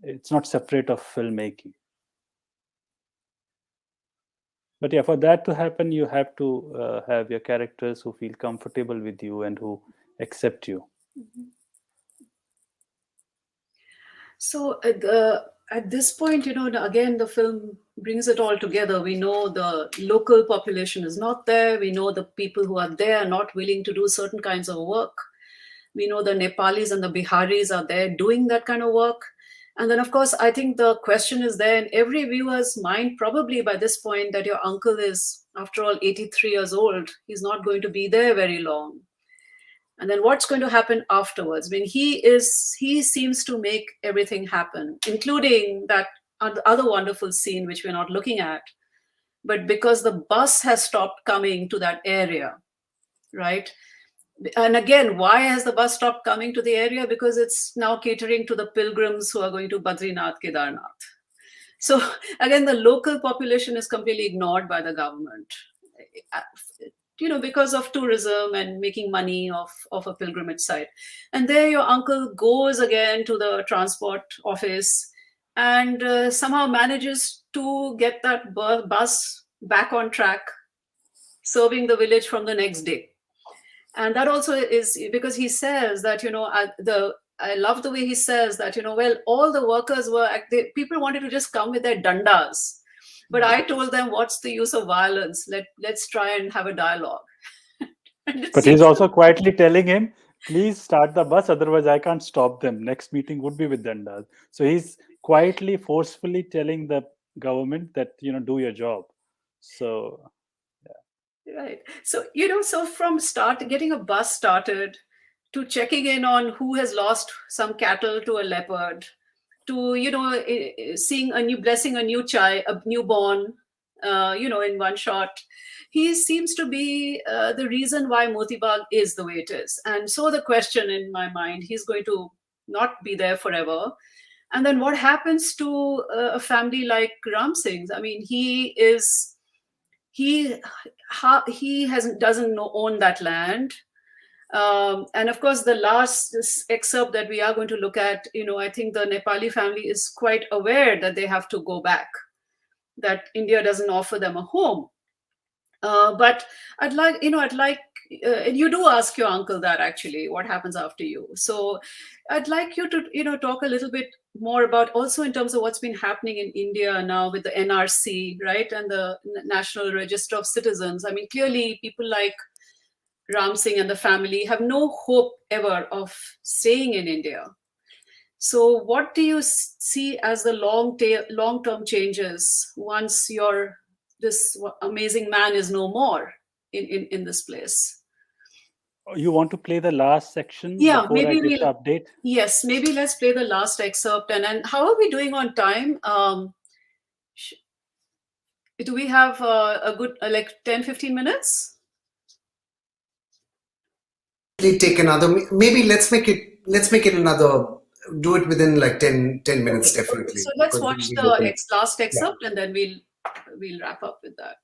It's not separate of filmmaking. But yeah, for that to happen, you have to have your characters who feel comfortable with you and who accept you. Mm-hmm. So at this point, again, the film brings it all together. We know the local population is not there. We know the people who are there are not willing to do certain kinds of work. We know the Nepalis and the Biharis are there doing that kind of work. And then, of course, I think the question is there in every viewer's mind, probably by this point, that your uncle is, after all, 83 years old. He's not going to be there very long. And then what's going to happen afterwards? I mean, he seems to make everything happen, including that other wonderful scene, which we're not looking at. But because the bus has stopped coming to that area, right? And again, why has the bus stopped coming to the area? Because it's now catering to the pilgrims who are going to Badrinath, Kedarnath. So again, the local population is completely ignored by the government, because of tourism and making money of a pilgrimage site. And there your uncle goes again to the transport office and somehow manages to get that bus back on track, serving the village from the next day. And that also is because he says that, I love the way he says that, well, all the workers were, people wanted to just come with their dandas. But I told them, what's the use of violence? Let's try and have a dialogue. But he's also quietly telling him, please start the bus, otherwise I can't stop them. Next meeting would be with dandas. So he's quietly, forcefully telling the government that, do your job. So, yeah. Right. So, so from getting a bus started, to checking in on who has lost some cattle to a leopard, to blessing a newborn, in one shot. He seems to be the reason why Moti Bagh is the way it is. And so the question in my mind, he's going to not be there forever. And then what happens to a family like Ram Singh? I mean, he doesn't own that land. And of course, the last excerpt that we are going to look at, I think the Nepali family is quite aware that they have to go back, that India doesn't offer them a home. But I'd like, and you do ask your uncle that actually, what happens after you. So I'd like you to, talk a little bit more about also in terms of what's been happening in India now with the NRC, right? And the National Register of Citizens. I mean, clearly people like Ram Singh and the family have no hope ever of staying in India. So what do you see as the long-term changes once this amazing man is no more in this place? You want to play the last section? Yeah, before maybe I get the update? Yes, maybe let's play the last excerpt. And how are we doing on time? Do we have a good 10-15 minutes? Take another, maybe let's make it another, do it within like 10 minutes, definitely. So let's watch the last excerpt, and then we'll wrap up with that.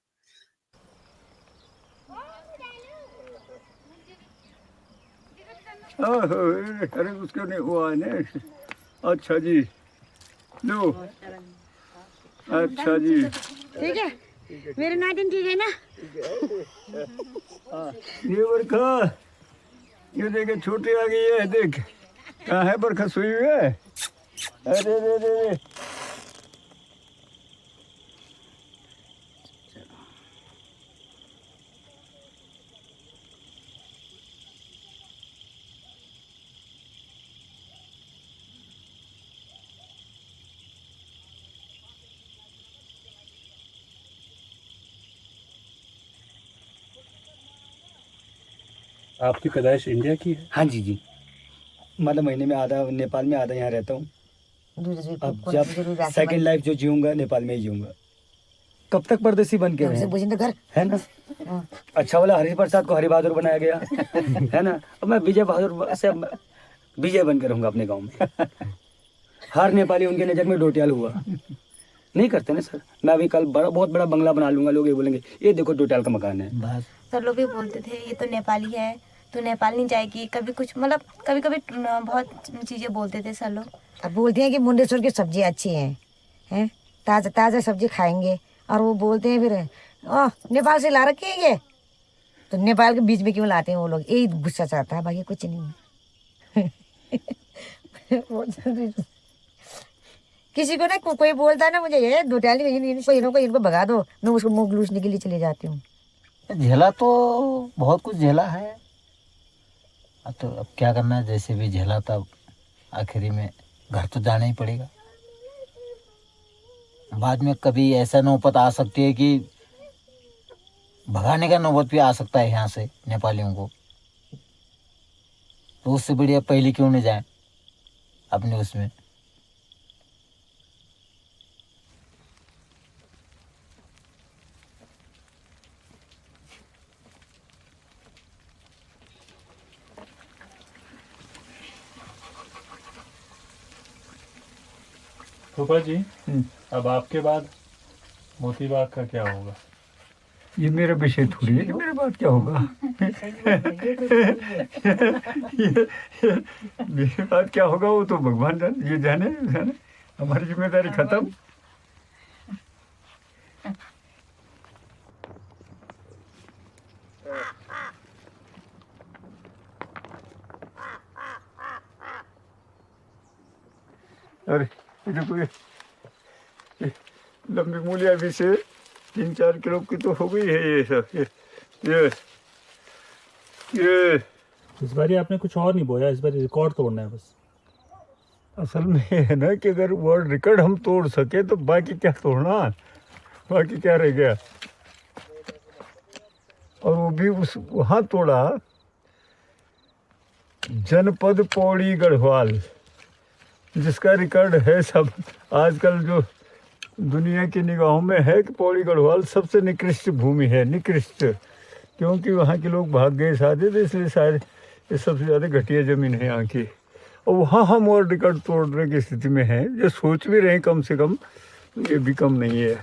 अरे उसको नहीं हुआ है ने अच्छा जी लो अच्छा जी ठीक है मेरे नाटिन ठीक है ना ये बरखा ये देखे छोटी आ गई है देख कहाँ है बरखा सोई हुई है अरे रे रे रे आपकी पैदाइश इंडिया की है? हाँ जी जी, मतलब महीने में आधा नेपाल में आधा यहाँ रहता हूँ। अब जब सेकंड लाइफ जो जीऊँगा नेपाल में ही जीऊँगा। कब तक परदेसी बन के रहे है ना? अच्छा वाला हरि प्रसाद को हरि बहादुर बनाया गया है ना। अब मैं विजय बहादुर से विजय बन के रहूँगा अपने गाँव में। हर नेपाली उनके नज़र में डोटियाल हुआ नहीं करते ना सर। मैं अभी कल बहुत बड़ा बंगला बना लूंगा, लोग ये बोलेंगे ये देखो डोटियाल का मकान है। सर लोग भी बोलते थे ये तो नेपाली है, तो नेपाल नहीं जाएगी। कभी कुछ मतलब कभी कभी बहुत चीज़ें बोलते थे सर लोग। अब बोलते हैं कि मुंडेश्वर की सब्जी अच्छी हैं ताज़ा ताज़ा सब्जी खाएंगे, और वो बोलते हैं फिर नेपाल से ला रखी है ये, तो नेपाल के बीच में क्यों लाते हैं वो लोग, यही गुस्सा चाहता है, बाकी कुछ नहीं। किसी को ना कोई बोलता है ना मुझे ये डोटियाली इनको भगा दो, मैं उसको मुँह लूसने के लिए चली जाती हूँ। झेला तो बहुत कुछ झेला है, तो अब क्या करना है, जैसे भी झेला तब आखिरी में घर तो जाना ही पड़ेगा। बाद में कभी ऐसा नौबत आ सकती है कि भगाने का नौबत भी आ सकता है यहाँ से नेपालियों को, तो उससे बढ़िया पहले क्यों नहीं जाए अपने उसमें। फूफा जी, अब आपके बाद मोती बाग का क्या होगा? ये मेरा विषय थोड़ी है कि मेरे बाद क्या होगा। मेरे बाद क्या होगा वो तो भगवान जाने, ये जाने। हमारी जिम्मेदारी खत्म। अरे देखो ये लंबी मूलियाँ भी से 3-4 किलो की तो हो गई है ये सब। ये इस बार आपने कुछ और नहीं बोया, इस बार रिकॉर्ड तोड़ना है बस। असल में है ना कि अगर वर्ल्ड रिकॉर्ड हम तोड़ सके तो बाकी क्या तोड़ना, बाकी क्या रह गया। और वो भी उस वहाँ तोड़ा जनपद पौड़ी गढ़वाल, जिसका रिकॉर्ड है सब आजकल जो दुनिया की निगाहों में है कि पौड़ी गढ़वाल सबसे निकृष्ट भूमि है, निकृष्ट, क्योंकि वहाँ के लोग भाग गए शादी तो इसलिए शायद ये सबसे ज़्यादा घटिया ज़मीन है यहाँ की। और वहाँ हम वर्ल्ड रिकॉर्ड तोड़ने की स्थिति में हैं, जो सोच भी रहे हैं कम से कम, ये भी कम नहीं है।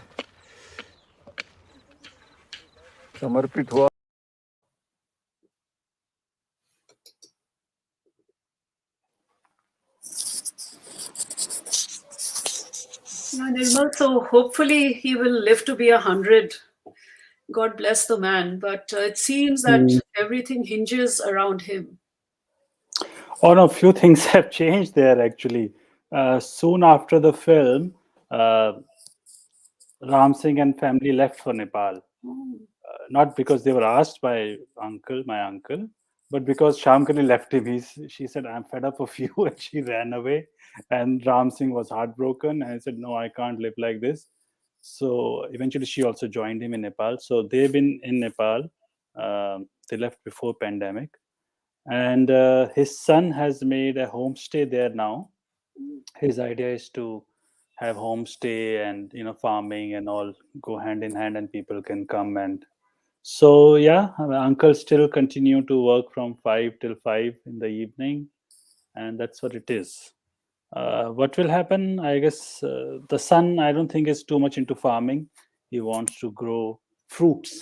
समर्पित हुआ। Nirmal, so hopefully he will live to be 100. God bless the man. But it seems that everything hinges around him. Oh no, few things have changed there actually. Soon after the film, Ram Singh and family left for Nepal. Not because they were asked by my uncle, but because Shamkali left him. She said, "I'm fed up of you," and she ran away. And Ram Singh was heartbroken and said, "No, I can't live like this." So eventually, she also joined him in Nepal. So they've been in Nepal. They left before pandemic, and his son has made a homestay there now. His idea is to have homestay and farming and all go hand in hand, and people can come. And so yeah, my uncle still continue to work from 5 till 5 in the evening, and that's what it is. What will happen? I guess the son, I don't think, is too much into farming. He wants to grow fruits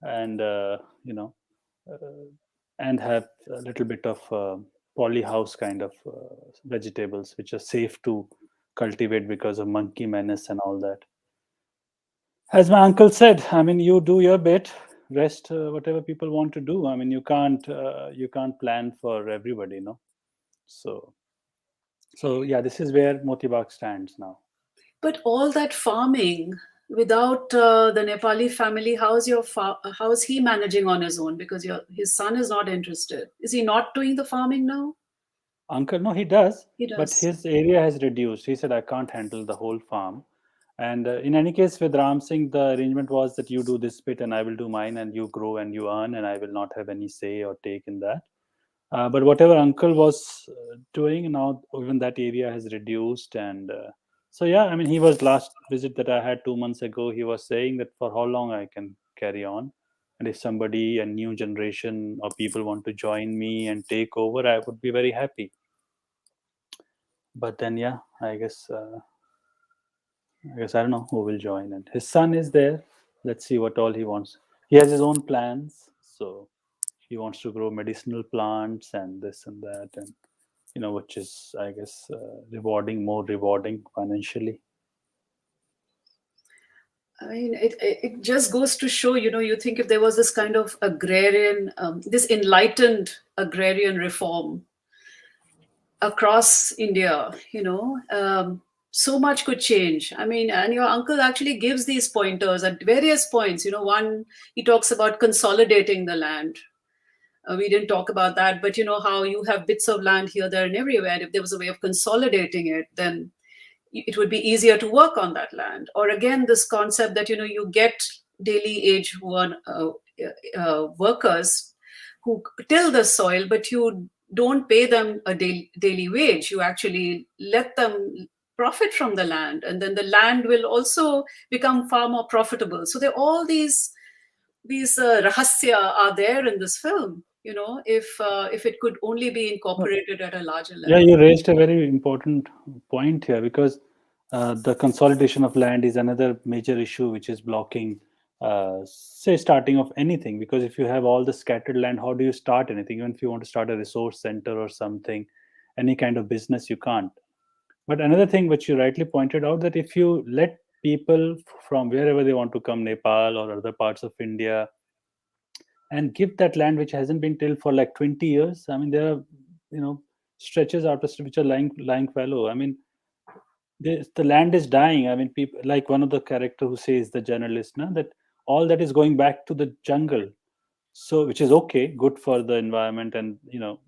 and and have a little bit of polyhouse kind of vegetables, which are safe to cultivate because of monkey menace and all that. As my uncle said, I mean, you do your bit. Rest, whatever people want to do. I mean, you can't plan for everybody, So yeah, this is where Moti Bagh stands now. But all that farming without the Nepali family, how is he managing on his own? Because his son is not interested. Is he not doing the farming now? Uncle, no, he does. He does. But his area has reduced. He said, "I can't handle the whole farm." And in any case, with Ram Singh, the arrangement was that you do this bit and I will do mine, and you grow and you earn, and I will not have any say or take in that. But whatever uncle was doing, now even that area has reduced. And so, yeah, I mean, he was last visit that I had 2 months ago, he was saying that for how long I can carry on. And if somebody, a new generation or people want to join me and take over, I would be very happy. But then, yeah, I guess I don't know who will join. And his son is there. Let's see what all he wants. He has his own plans. So he wants to grow medicinal plants and this and that. And, which is, I guess, more rewarding financially. I mean, it just goes to show, you think if there was this kind of agrarian, this enlightened agrarian reform across India, so much could change. I mean, and your uncle actually gives these pointers at various points. One, he talks about consolidating the land. We didn't talk about that, but how you have bits of land here, there, and everywhere. And if there was a way of consolidating it, then it would be easier to work on that land. Or again, this concept that you get daily age workers who till the soil, but you don't pay them a daily wage. You actually let them profit from the land, and then the land will also become far more profitable. So there are all these rahasya are there in this film. If it could only be incorporated at a larger level. Yeah, you raised a very important point here, because The consolidation of land is another major issue which is blocking, say, starting of anything. Because if you have all the scattered land, how do you start anything? Even if you want to start a resource center or something, any kind of business, you can't. But another thing which you rightly pointed out, that if you let people from wherever they want to come, Nepal or other parts of India, and give that land which hasn't been tilled for like 20 years, I mean, there are, stretches out which are lying fallow. I mean, the land is dying. I mean, people, like one of the character who says, the journalist, that all that is going back to the jungle. So, which is okay, good for the environment, and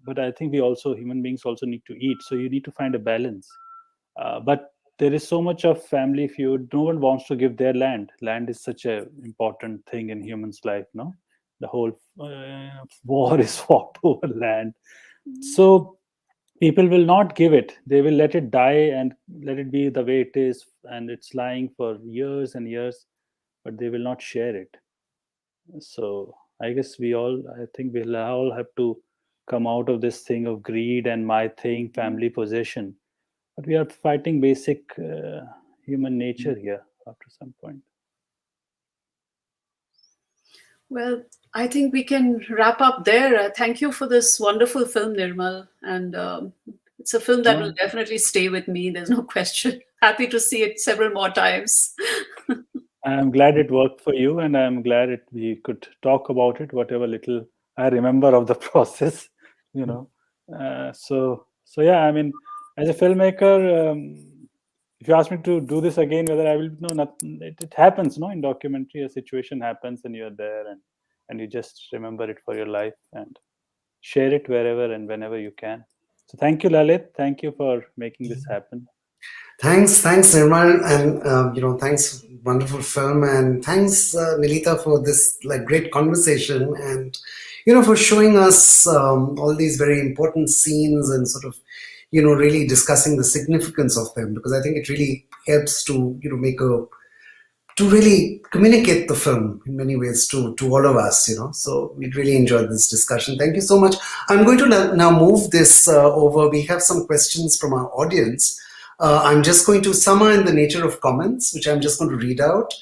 but I think human beings also need to eat. So you need to find a balance. But there is so much of family feud. No one wants to give their land. Land is such a important thing in humans' life. No, the whole war is fought over land. So people will not give it. They will let it die and let it be the way it is, and it's lying for years and years, but they will not share it. So I guess I think we'll all have to come out of this thing of greed and my thing, family possession. But we are fighting basic human nature here after some point. Well, I think we can wrap up there. Thank you for this wonderful film, Nirmal. And it's a film that will definitely stay with me. There's no question. Happy to see it several more times. I'm glad it worked for you, and I'm glad we could talk about it, whatever little I remember of the process, So yeah, I mean, as a filmmaker, if you ask me to do this again, whether I will, it happens, in documentary, a situation happens and you're there, and you just remember it for your life and share it wherever and whenever you can. So thank you, Lalit. Thank you for making this happen. Thanks, Nirmal, and thanks, wonderful film, and thanks, Nilita, for this great conversation, and for showing us all these very important scenes and sort of really discussing the significance of them, because I think it really helps to to really communicate the film in many ways to all of us. So we really enjoyed this discussion. Thank you so much. I'm going to now move this over. We have some questions from our audience. I'm just going to, some are in the nature of comments, which I'm just going to read out,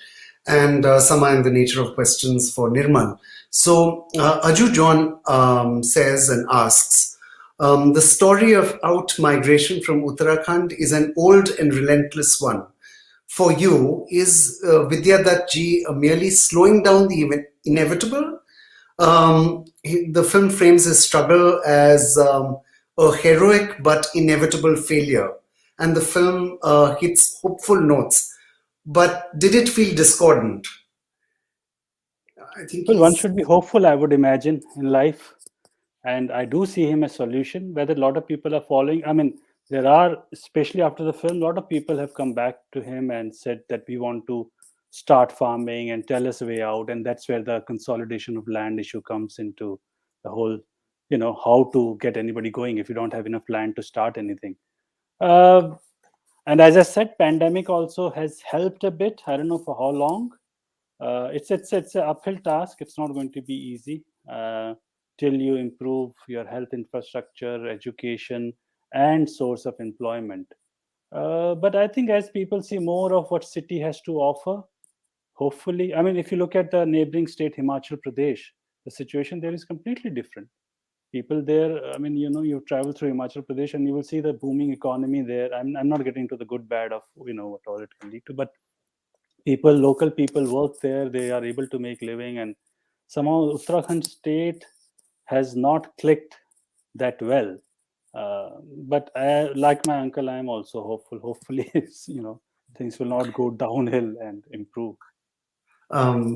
and some are in the nature of questions for Nirmal. So Aju John says and asks, the story of out-migration from Uttarakhand is an old and relentless one. For you, is Vidyadutt ji merely slowing down the inevitable? The film frames his struggle as a heroic but inevitable failure, and the film hits hopeful notes. But did it feel discordant? I think one should be hopeful, I would imagine, in life. And I do see him as a solution. Whether a lot of people are following, I mean, there are, especially after the film, a lot of people have come back to him and said that we want to start farming and tell us a way out. And that's where the consolidation of land issue comes into the whole, how to get anybody going if you don't have enough land to start anything. And as I said, pandemic also has helped a bit. I don't know for how long. It's an uphill task. It's not going to be easy till you improve your health infrastructure, education, and source of employment. But I think as people see more of what city has to offer, hopefully, I mean, if you look at the neighboring state, Himachal Pradesh, the situation there is completely different. People there, I mean, you travel through Himachal Pradesh and you will see the booming economy there. I'm not getting into the good bad of, what all it can lead to, but local people work there, they are able to make living, and somehow Uttarakhand state has not clicked that well. But like my uncle, I am also hopeful. Hopefully, things will not go downhill and improve.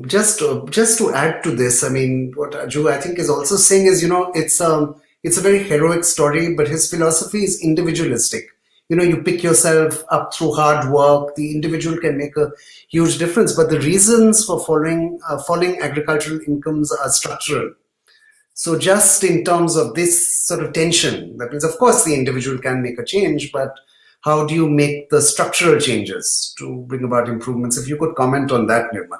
Just to add to this, I mean, what Aju I think is also saying is, it's a very heroic story, but his philosophy is individualistic. You pick yourself up through hard work. The individual can make a huge difference, but the reasons for falling agricultural incomes are structural. So just in terms of this sort of tension, that means, of course, the individual can make a change, but how do you make the structural changes to bring about improvements? If you could comment on that, Nirmal.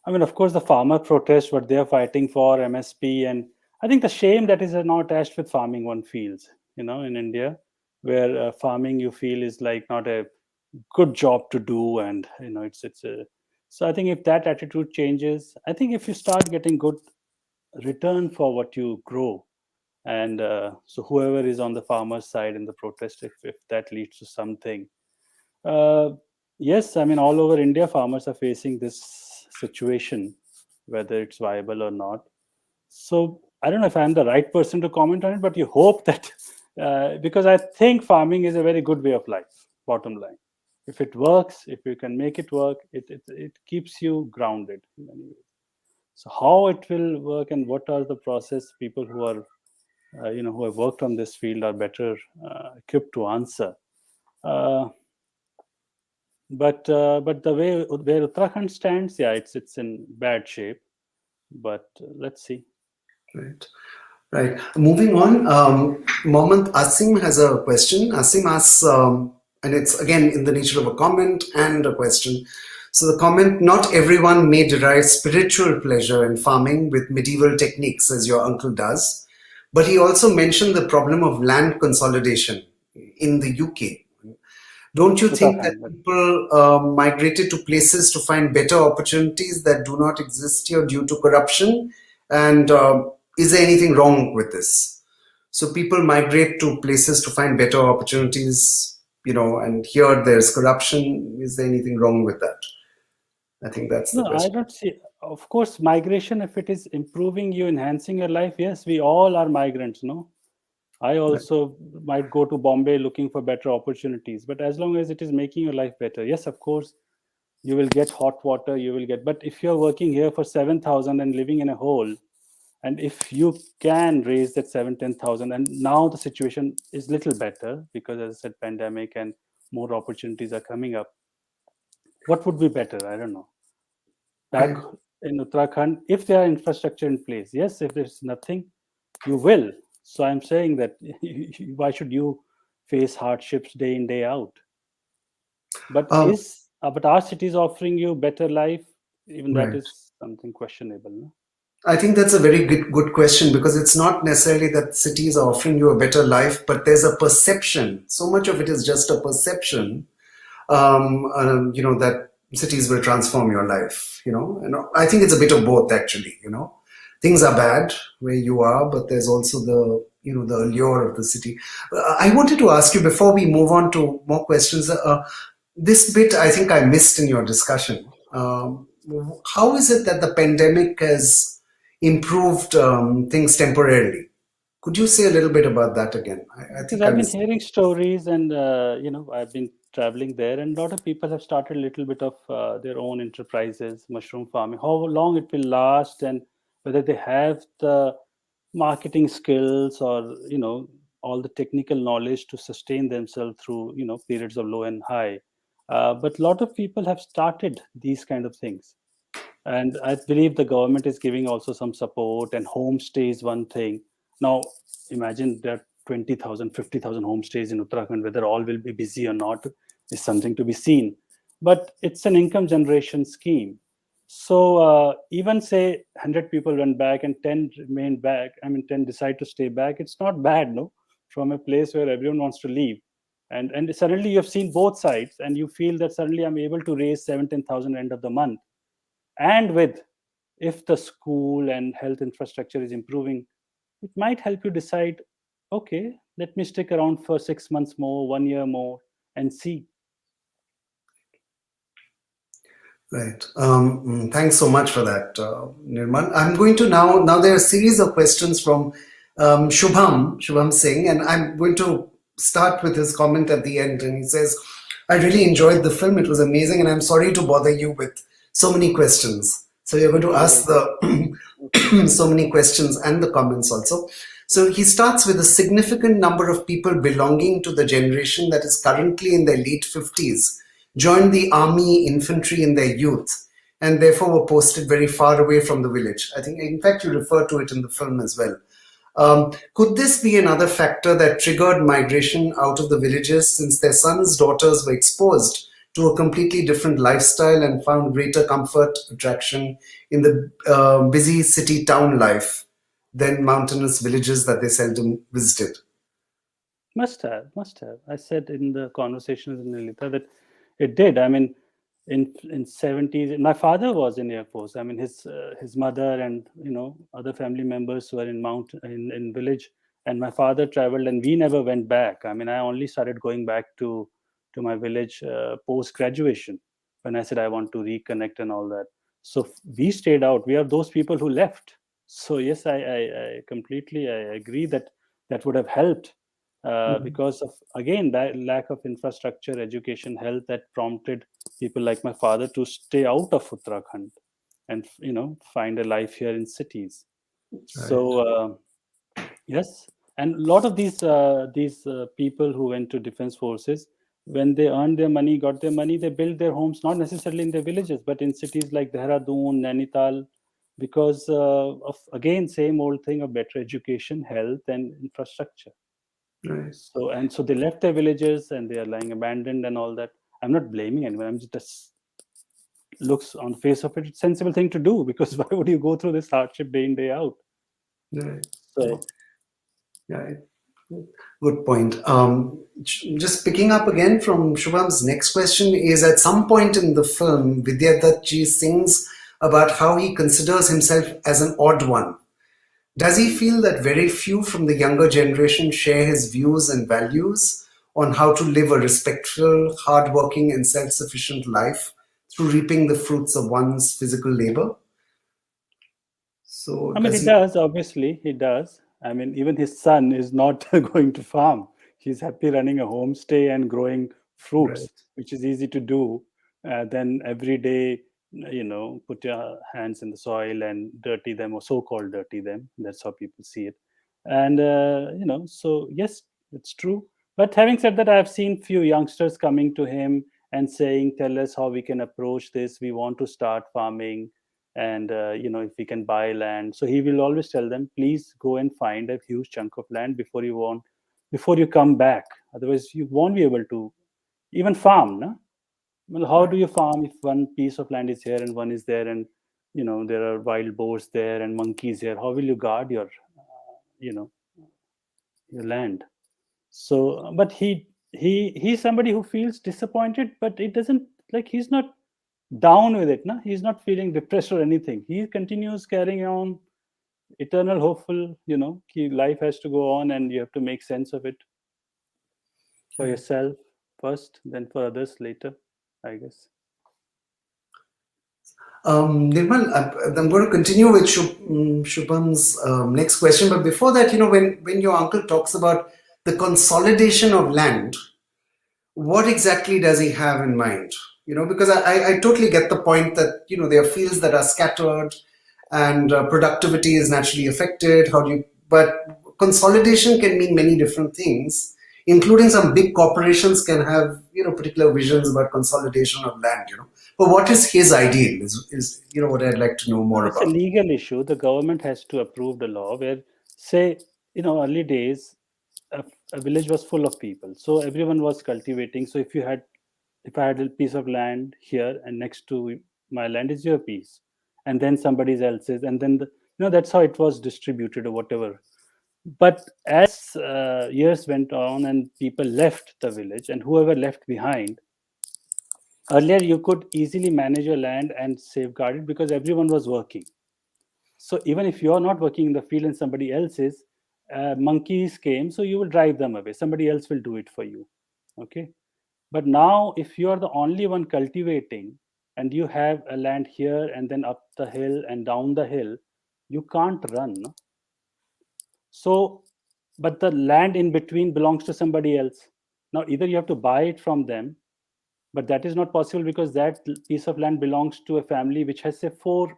I mean, of course, the farmer protest, what they are fighting for, MSP, and I think the shame that is not attached with farming one feels, in India, where farming you feel is like not a good job to do, and it's a. So I think if that attitude changes, I think if you start getting good return for what you grow, and so whoever is on the farmer's side in the protest, if that leads to something, yes, I mean all over India, farmers are facing this situation, whether it's viable or not. So I don't know if I'm the right person to comment on it, but you hope that because I think farming is a very good way of life. Bottom line, if it works, if you can make it work, it keeps you grounded in many ways. So how it will work and what are the process, people who are who have worked on this field are better equipped to answer. But the way where Uttarakhand stands, yeah, it's in bad shape. But let's see. Right. Moving on, Mohammed Asim has a question. Asim asks, and it's again in the nature of a comment and a question. So the comment: not everyone may derive spiritual pleasure in farming with medieval techniques as your uncle does, but he also mentioned the problem of land consolidation in the UK. Don't you think that people migrated to places to find better opportunities that do not exist here due to corruption? And is there anything wrong with this? So people migrate to places to find better opportunities, and here there's corruption. Is there anything wrong with that? I think that's the question. I don't see. Of course, migration, if it is improving you, enhancing your life, yes, we all are migrants, no? I also might go to Bombay looking for better opportunities, but as long as it is making your life better, yes, of course, you will get hot water, but if you're working here for 7,000 and living in a hole, and if you can raise that 10,000, and now the situation is little better because, as I said, pandemic and more opportunities are coming up. What would be better? I don't know. Back in Uttarakhand, if there are infrastructure in place, yes. If there's nothing, you will. So I'm saying that why should you face hardships day in, day out? But but our cities offering you better life? Even that is something questionable, no? I think that's a very good question, because it's not necessarily that cities are offering you a better life, but there's a perception. So much of it is just a perception, that cities will transform your life. And I think it's a bit of both, actually. Things are bad where you are, but there's also the the allure of the city. I wanted to ask you before we move on to more questions. This bit I think I missed in your discussion. How is it that the pandemic has improved things temporarily? Could you say a little bit about that again? I think I've been hearing stories, and I've been traveling there, and a lot of people have started a little bit of their own enterprises, mushroom farming. How long it will last, and whether they have the marketing skills or all the technical knowledge to sustain themselves through periods of low and high. But a lot of people have started these kind of things. And I believe the government is giving also some support, and homestay is one thing. Now, imagine there are 20,000, 50,000 homestays in Uttarakhand. Whether all will be busy or not is something to be seen. But it's an income generation scheme. So even say 100 people went back and 10 remain back, 10 decide to stay back, it's not bad, no? From a place where everyone wants to leave. And suddenly you've seen both sides, and you feel that suddenly I'm able to raise 17,000 end of the month. And if the school and health infrastructure is improving, it might help you decide, okay, let me stick around for 6 months more, 1 year more, and see. Right. Thanks so much for that, Nirmal. I'm going to now there are a series of questions from Shubham Singh, and I'm going to start with his comment at the end. And he says, I really enjoyed the film. It was amazing, and I'm sorry to bother you with so many questions. So you're going to ask the so many questions and the comments also. So he starts with a significant number of people belonging to the generation that is currently in their late 50s joined the army infantry in their youth, and therefore were posted very far away from the village. I think, in fact, you refer to it in the film as well. Could this be another factor that triggered migration out of the villages, since their sons, daughters were exposed to a completely different lifestyle and found greater comfort, attraction in the busy city town life than mountainous villages that they seldom visited? Must have. I said in the conversation with Nilita that It did. I mean, in 70s, my father was in Air Force. I mean, his mother and other family members were in village, and my father traveled, and we never went back. I mean, I only started going back to my village post graduation, when I said I want to reconnect and all that. So we stayed out. We are those people who left. So yes, I completely I agree that would have helped. Because of, again, that lack of infrastructure, education, health, that prompted people like my father to stay out of Uttarakhand and find a life here in cities. So yes, and a lot of these people who went to defense forces, when they earned their money, got their money, they built their homes not necessarily in their villages but in cities like Dehradun, Nainital, because of, again, same old thing of better education, health, and infrastructure. Right. So they left their villages and they are lying abandoned and all that. I'm not blaming anyone. I'm just looks on the face of it, it's a sensible thing to do, because why would you go through this hardship day in, day out? Right. So, yeah, good point. Just picking up again from Shubham's next question is, at some point in the film, Vidyadutt ji sings about how he considers himself as an odd one. Does he feel that very few from the younger generation share his views and values on how to live a respectful, hardworking, and self-sufficient life through reaping the fruits of one's physical labor? So, I mean, he does, obviously, he does. I mean, even his son is not going to farm. He's happy running a homestay and growing fruits, Right. which is easy to do. Then every day, put your hands in the soil and dirty them, or so-called dirty them. That's how people see it. And, so yes, it's true. But having said that, I've seen few youngsters coming to him and saying, tell us how we can approach this. We want to start farming. And, if we can buy land. So he will always tell them, please go and find a huge chunk of land before you come back. Otherwise, you won't be able to even farm. No? Well, how do you farm if one piece of land is here and one is there, and there are wild boars there and monkeys here? How will you guard your land? So, but he's somebody who feels disappointed, but it doesn't, like, he's not down with it. No, he's not feeling depressed or anything. He continues carrying on, eternal hopeful. Life has to go on, and you have to make sense of it for yourself first, then for others later, I guess. Nirmal, I'm going to continue with Shubham's next question, but before that, when your uncle talks about the consolidation of land, what exactly does he have in mind? Because I totally get the point that there are fields that are scattered and productivity is naturally affected. But consolidation can mean many different things, including some big corporations can have particular visions about consolidation of land. But what is his ideal? Is what I'd like to know more about. It's a legal issue. The government has to approve the law. Where, say, early days, a village was full of people, so everyone was cultivating. So if I had a piece of land here, and next to my land is your piece, and then somebody else's, and then that's how it was distributed or whatever. But as years went on and people left the village, and whoever left behind, earlier you could easily manage your land and safeguard it because everyone was working. So even if you're not working in the field and somebody else is, monkeys came, so you will drive them away. Somebody else will do it for you. Okay. But now, if you are the only one cultivating and you have a land here and then up the hill and down the hill, you can't run. No? So, but the land in between belongs to somebody else. Now, either you have to buy it from them, but that is not possible because that piece of land belongs to a family which has, say, 4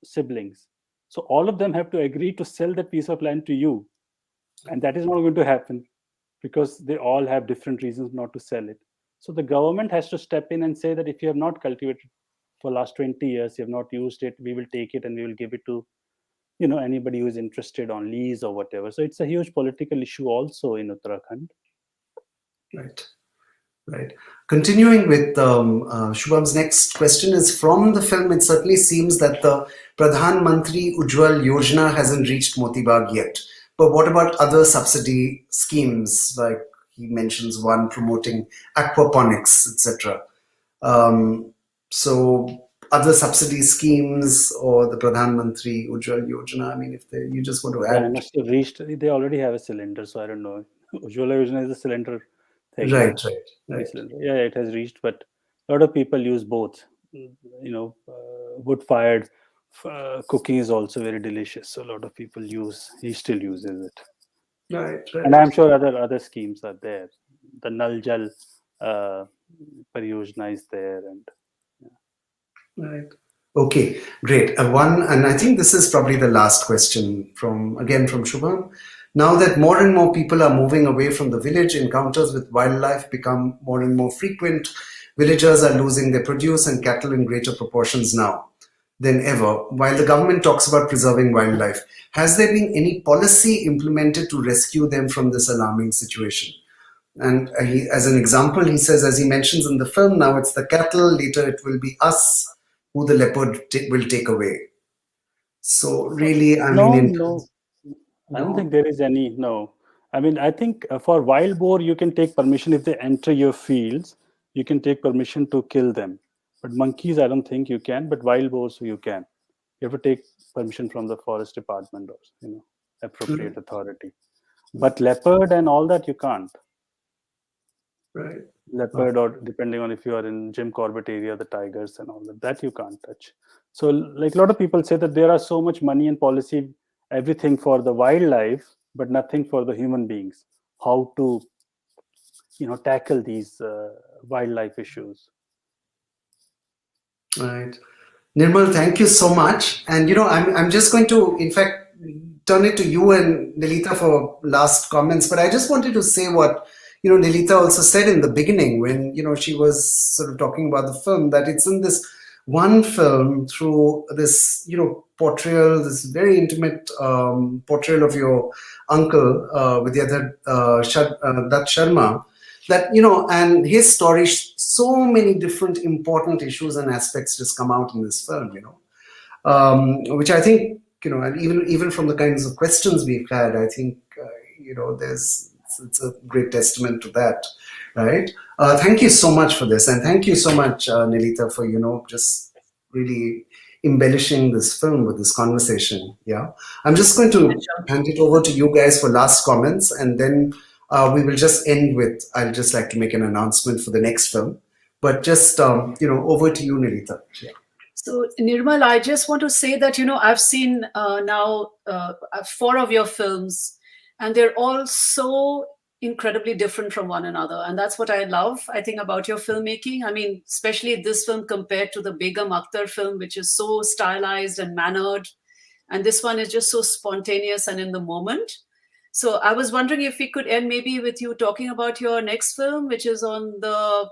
siblings. So all of them have to agree to sell that piece of land to you. And that is not going to happen because they all have different reasons not to sell it. So the government has to step in and say that if you have not cultivated for last 20 years, you have not used it, we will take it and we will give it to anybody who is interested on lease or whatever. So it's a huge political issue also in Uttarakhand. Right. Continuing with Shubham's next question is from the film. It certainly seems that the Pradhan Mantri Ujjwal Yojana hasn't reached Moti Bagh yet. But what about other subsidy schemes? Like he mentions one promoting aquaponics, etc. So other subsidy schemes or the Pradhan Mantri Ujjwal Yojana, I mean, if you just want to Yeah, I add. must have reached. They already have a cylinder, so I don't know. Ujjwala Yojana is a cylinder thing. Right. Cylinder. Yeah, it has reached, but a lot of people use both. Wood-fired cooking is also very delicious. So a lot of people use. He still uses it. Right. And I'm sure other schemes are there. The Nal Jal Pariyojana is there, and Right. Okay, great. And I think this is probably the last question from Shubham. Now that more and more people are moving away from the village, encounters with wildlife become more and more frequent. Villagers are losing their produce and cattle in greater proportions now than ever. While the government talks about preserving wildlife, has there been any policy implemented to rescue them from this alarming situation? And as an example, he says, as he mentions in the film, now it's the cattle, later it will be us who the leopard will take away. So really, I mean, I don't think there is any. No, I mean, I think for wild boar, you can take permission if they enter your fields. You can take permission to kill them. But monkeys, I don't think you can. But wild boars, you can. You have to take permission from the forest department or appropriate authority. But leopard and all that, you can't. Right. Leopard, or depending on if you are in Jim Corbett area, the tigers and all that you can't touch. So like a lot of people say that there are so much money and policy, everything for the wildlife, but nothing for the human beings. How to tackle these wildlife issues. Right. Nirmal, thank you so much. And I'm just going to, in fact, turn it to you and Nilita for last comments. But I just wanted to say what Nilita also said in the beginning when she was sort of talking about the film, that it's in this one film through this portrayal, this very intimate portrayal of your uncle Vidyadutt Sharma, that and his story, so many different important issues and aspects just come out in this film, which I think and even from the kinds of questions we've had, I think it's a great testament to that, right? Thank you so much for this, and thank you so much, Nilita, for just really embellishing this film with this conversation. Yeah, I'm just going to hand it over to you guys for last comments, and then we will just end with, I'll just like to make an announcement for the next film, but just over to you, Nilita. Yeah. So Nirmal, I just want to say that I've seen now 4 of your films, and they're all so incredibly different from one another, and that's what I love, I think, about your filmmaking. I mean, especially this film compared to the Begum Akhtar film, which is so stylized and mannered, and this one is just so spontaneous and in the moment. So I was wondering if we could end maybe with you talking about your next film, which is on the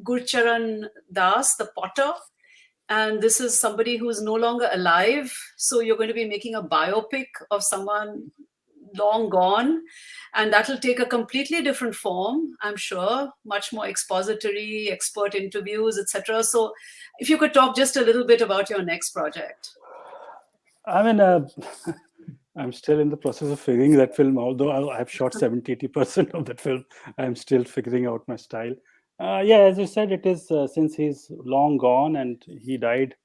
Gurcharan Das, the potter. And this is somebody who's no longer alive. So you're going to be making a biopic of someone long gone. And that'll take a completely different form, I'm sure, much more expository, expert interviews, etc. So if you could talk just a little bit about your next project. I mean, I'm still in the process of figuring that film, although I've shot 70-80% of that film. I'm still figuring out my style. Yeah, as you said, it is since he's long gone, and he died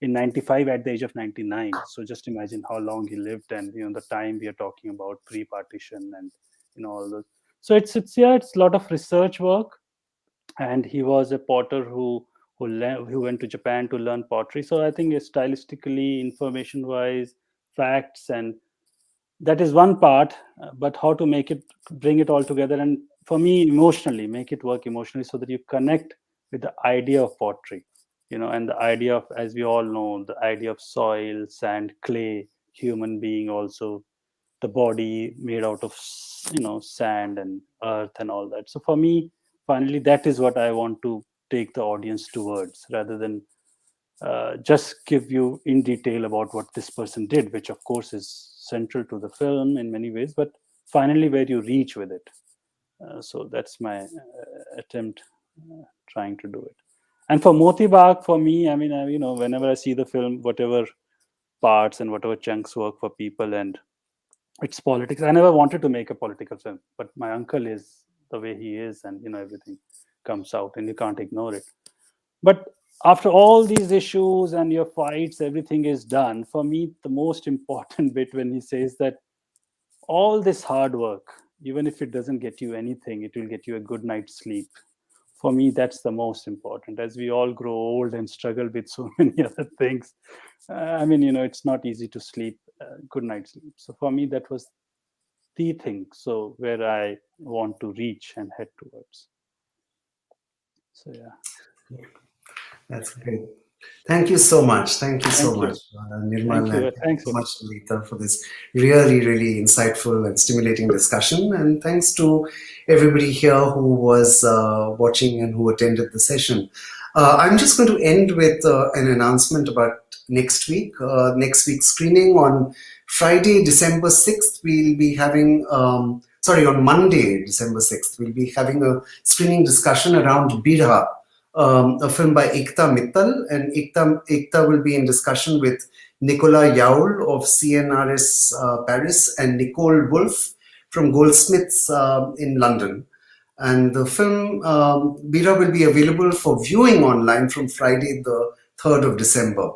in 95 at the age of 99. So just imagine how long he lived, and the time we are talking about, pre-partition, and all those. So it's a lot of research work, and he was a potter who went to Japan to learn pottery. So I think stylistically, information-wise, facts, and that is one part, but how to bring it all together, and for me, emotionally, make it work emotionally, so that you connect with the idea of pottery, and the idea of, as we all know, the idea of soil, sand, clay, human being, also the body made out of sand and earth and all that. So for me, finally, that is what I want to take the audience towards, rather than just give you in detail about what this person did, which of course is central to the film in many ways, but finally where you reach with it. So that's my attempt, trying to do it. And for Moti Bagh, for me, I mean, whenever I see the film, whatever parts and whatever chunks work for people, and it's politics. I never wanted to make a political film, but my uncle is the way he is, and everything comes out, and you can't ignore it. But after all these issues and your fights, everything is done. For me, the most important bit when he says that all this hard work, even if it doesn't get you anything, it will get you a good night's sleep. For me, that's the most important. As we all grow old and struggle with so many other things, it's not easy to sleep, good night's sleep. So for me, that was the thing. So where I want to reach and head towards. So yeah. That's great. Thank you so much. Thank you so much, Nirmal. Thank you. Thanks so much, Alita, for this really, really insightful and stimulating discussion. And thanks to everybody here who was watching and who attended the session. I'm just going to end with an announcement about next week. Next week's screening on Friday, December 6th, we'll be having, on Monday, December 6th, we'll be having a screening discussion around Bidha, a film by Ekta Mittal, and Ekta will be in discussion with Nicolas Yaoul of CNRS Paris and Nicole Wolf from Goldsmiths in London. And the film Bidha will be available for viewing online from Friday the 3rd of December.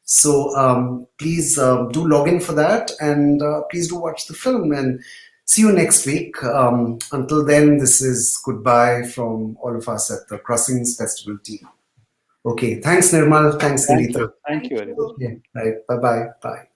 So please do log in for that, and please do watch the film, and see you next week. Until then, this is goodbye from all of us at the Crossings Festival team. Okay, thanks Nirmal, thanks Nalita. Thank you very much. Okay, right, bye-bye, bye.